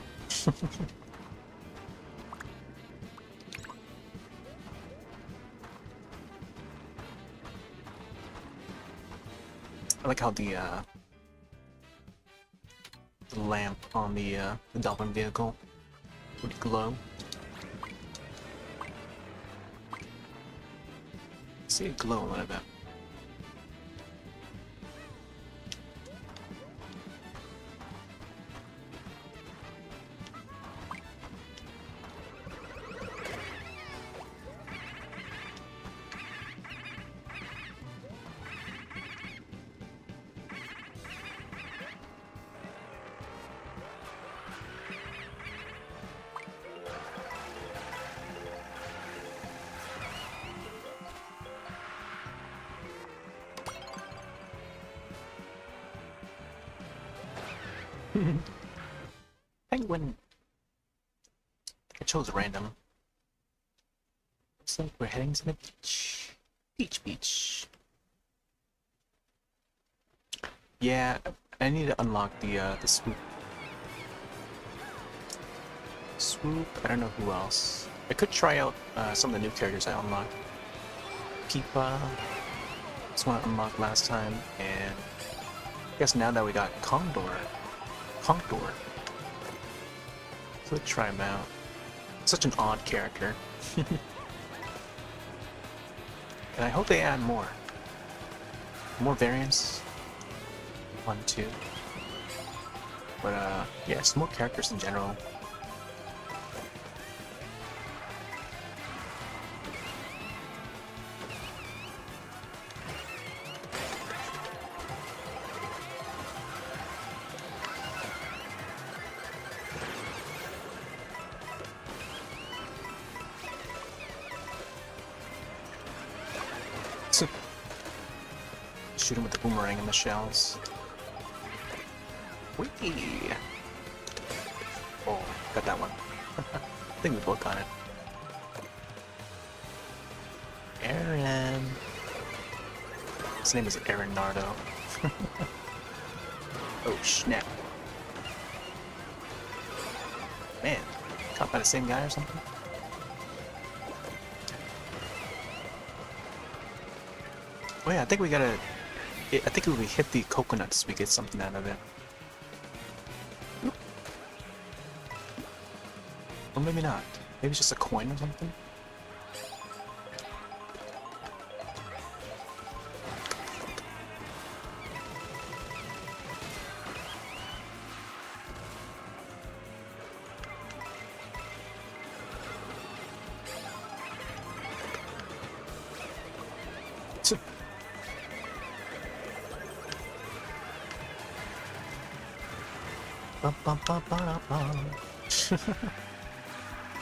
I like how the lamp on the dolphin vehicle would glow. See it glow a little bit. Penguin. I chose random. Looks like we're heading to the beach. Beach. Yeah, I need to unlock the swoop. Swoop. I don't know who else. I could try out some of the new characters I unlocked. Peepa. That's one I unlocked last time, and I guess now that we got Conkdor, could try him out. Such an odd character. And I hope they add more. More variants. 1, 2. But yeah, some more characters in general. Shoot him with the boomerang and the shells. Whee! Oh, got that one. I think we both got it. Aaron. His name is Aaron Nardo. Oh snap! Man, caught by the same guy or something. Oh yeah, I think we gotta. I think if we hit the coconuts, we get something out of it. Or maybe not. Maybe it's just a coin or something.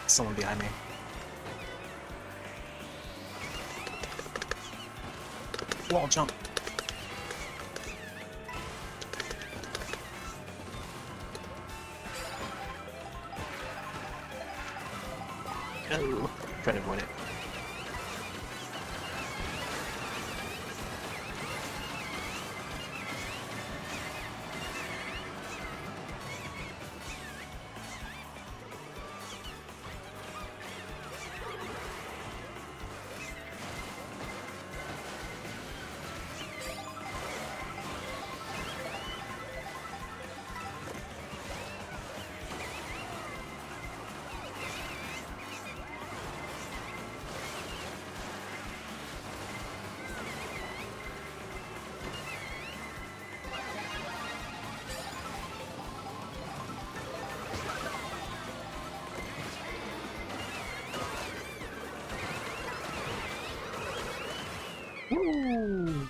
Someone behind me. Wall jump. Oh, try to avoid it. Woo!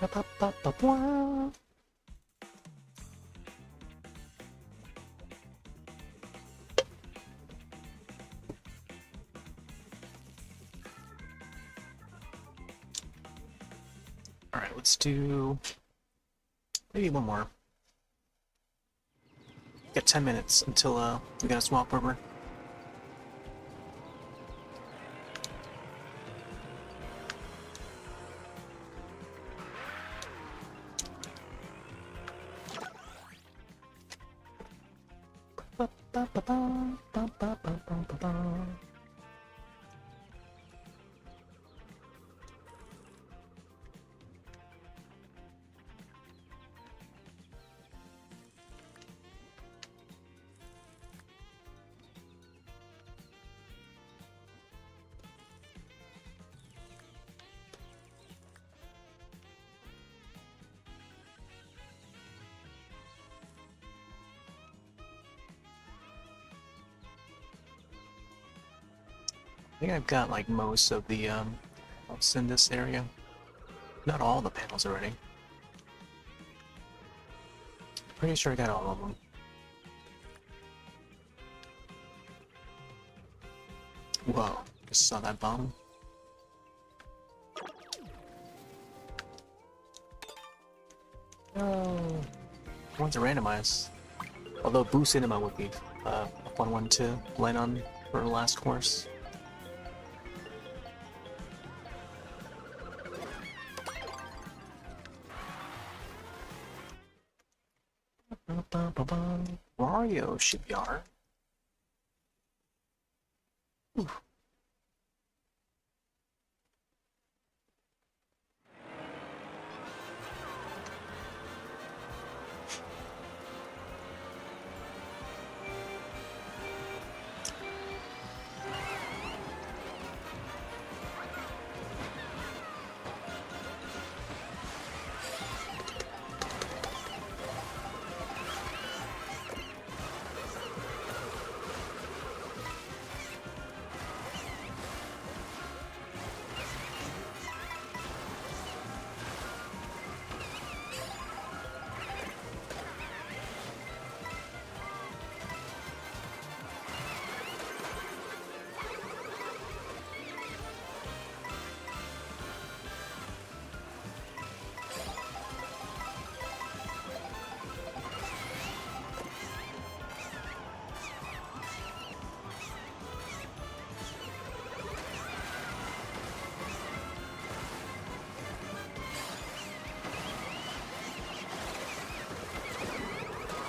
Ba-da-ba-ba-ba-wah. All right, let's do maybe one more. Got 10 minutes until we gotta swap over. I think I've got like most of the house in this area. Not all the panels already. Pretty sure I got all of them. Whoa, just saw that bomb. No. I want to randomize. Although Boo Cinema would be a fun one to land on for the last course. Mario Shipyard. Ooh.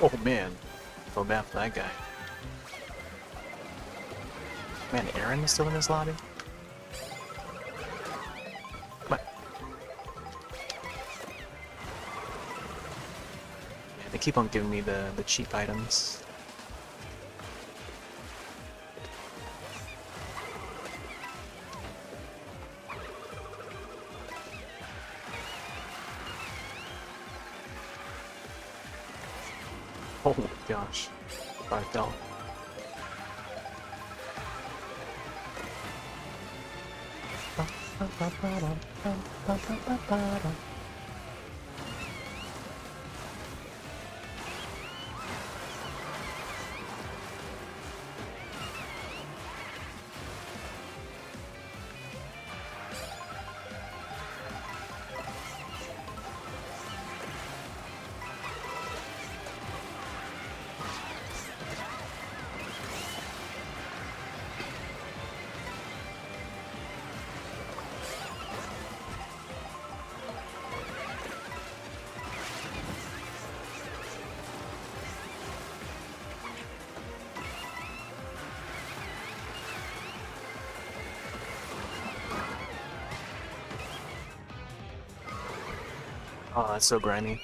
Oh man, feel bad for that guy. Man, Aaron is still in this lobby? Come on. Yeah, they keep on giving me the cheap items. Oh my gosh. I fell. Oh, that's so grimy.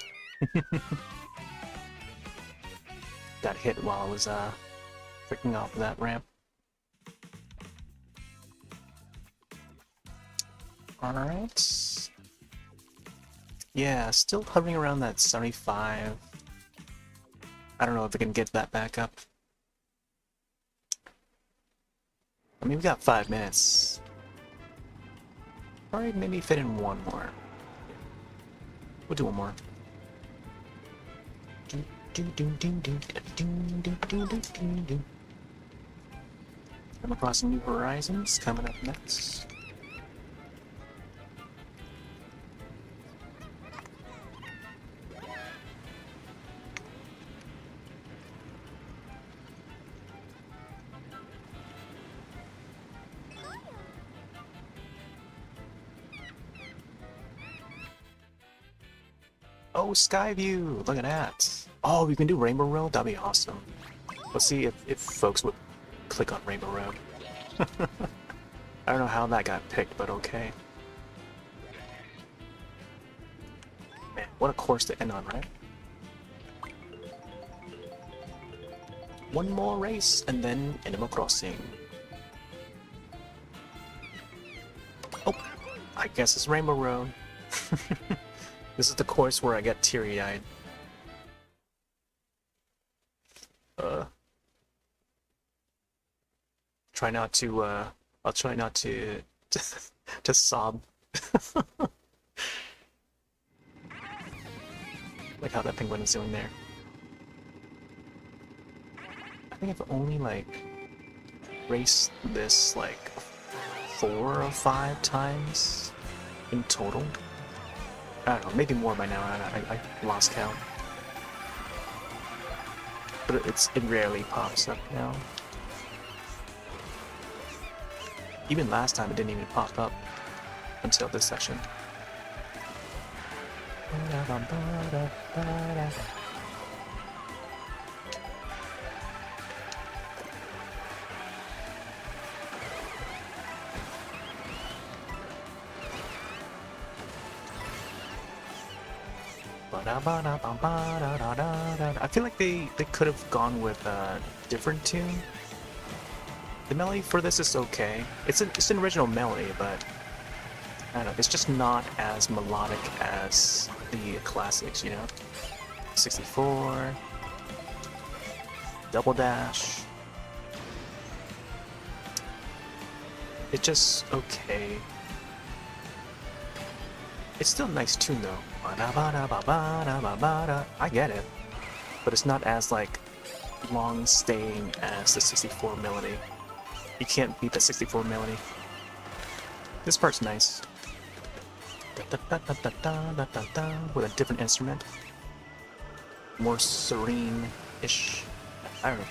Got hit while I was freaking off that ramp. Alright. Yeah, still hovering around that 75. I don't know if I can get that back up. I mean, we got 5 minutes. Alright, maybe fit in one more. We'll do one more. I'm across New Horizons coming up next. Oh, Skyview! Look at that! Oh, we can do Rainbow Road? That'd be awesome. Let's see if folks would click on Rainbow Road. I don't know how that got picked, but okay. Man, what a course to end on, right? One more race, and then Animal Crossing. Oh, I guess it's Rainbow Road. This is the course where I get teary-eyed. Try not to, I'll try not to, to sob. Like how that penguin is doing there. I think I've only, like, raced this, like, 4 or 5 times in total. I don't know, maybe more by now. I lost count. But it rarely pops up now. Even last time it didn't even pop up until this section. I feel like they could have gone with a different tune. The melody for this is okay. It's an original melody, but I don't know. It's just not as melodic as the classics, you know. 64, Double Dash. It's just okay. It's still a nice tune though. I get it, but it's not as like long-staying as the 64 melody. You can't beat the 64 melody. This part's nice. With a different instrument. More serene-ish. I don't know.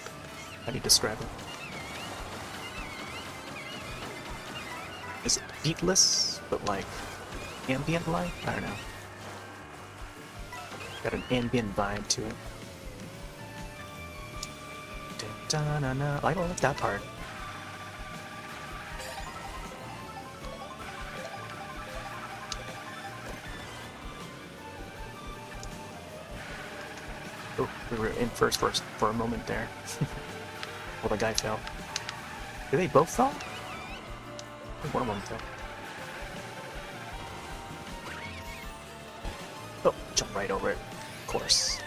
How do you describe it? Is it beatless, but like ambient like? I don't know. Got an ambient vibe to it. I don't like that part. Oh, we were in first for a moment there. Well, the guy fell. Did they both fall? I think one of them fell. Oh, jump right over it. Of course.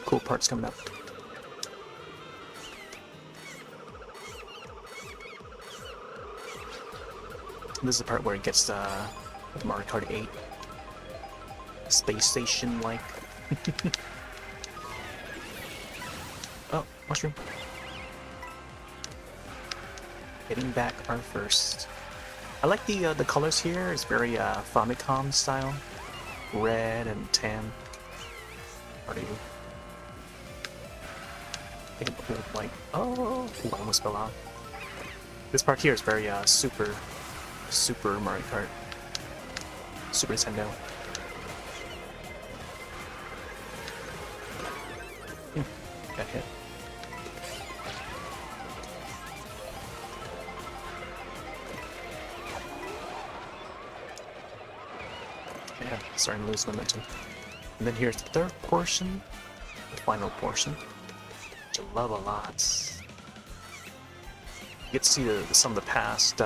Cool parts coming up. This is the part where it gets Mario Kart 8 space station like. Oh, mushroom. Getting back our first. I like the colors here. It's very Famicom style, red and tan. What are you? I think it like oh, I almost fell off. This part here is very Super Mario Kart, Super Nintendo. Got hit. Yeah, starting to lose momentum. And then here's the third portion, the final portion, which I love a lot. You get to see some of the past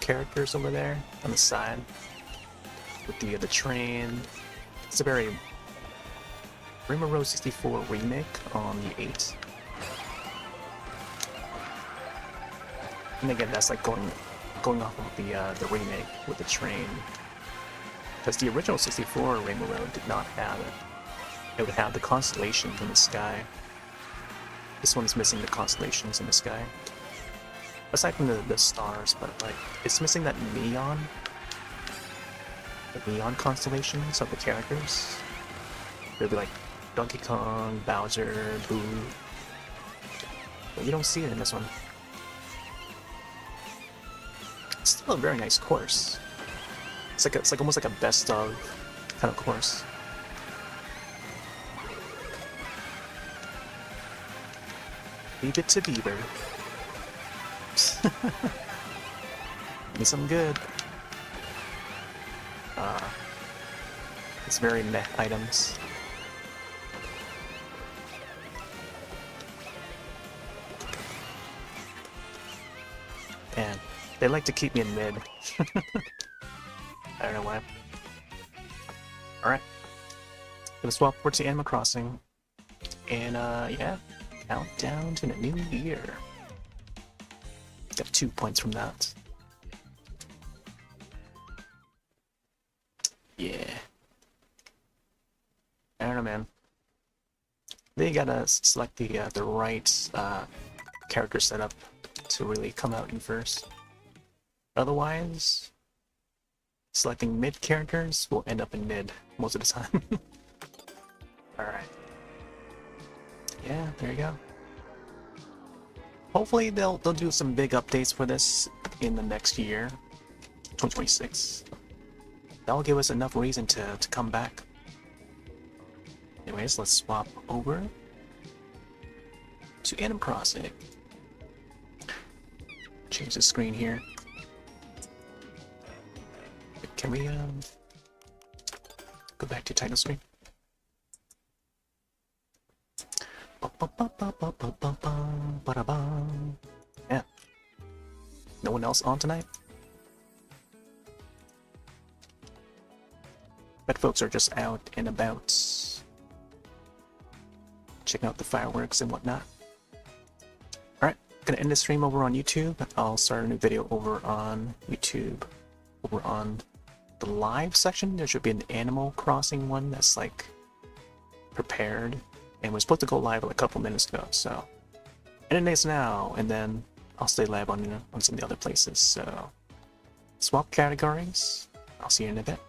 characters over there on the side with the train. It's a very Rainbow Road 64 remake on the 8. And again, that's like going off of the remake with the train. Because the original 64 Rainbow Road did not have it. It would have the constellations in the sky. This one's missing the constellations in the sky. Aside from the stars, but like, it's missing that neon. The neon constellations of the characters. They'll be like Donkey Kong, Bowser, Boo. But you don't see it in this one. It's still a very nice course. It's like almost like a best of kind of course. Leave it to Beaver. Give me some good. It's very meh items. And they like to keep me in mid. I don't know why. Alright. Gonna swap over to Animal Crossing. And yeah, countdown to the new year. Got 2 points from that. Yeah. I don't know, man. They gotta select the right character setup to really come out in first. Otherwise, selecting mid characters will end up in mid most of the time. Alright. Yeah, there you go. Hopefully they'll do some big updates for this in the next year, 2026. That'll give us enough reason to come back. Anyways, let's swap over to Animal Crossing. Change the screen here. Can we go back to title screen? Yeah. No one else on tonight? Bet folks are just out and about, checking out the fireworks and whatnot. Alright, gonna end the stream over on YouTube. I'll start a new video over on YouTube. Over on the live section, there should be an Animal Crossing one that's like prepared. And we're supposed to go live like a couple minutes ago, so end it now, and then I'll stay live on some of the other places. So swap categories. I'll see you in a bit.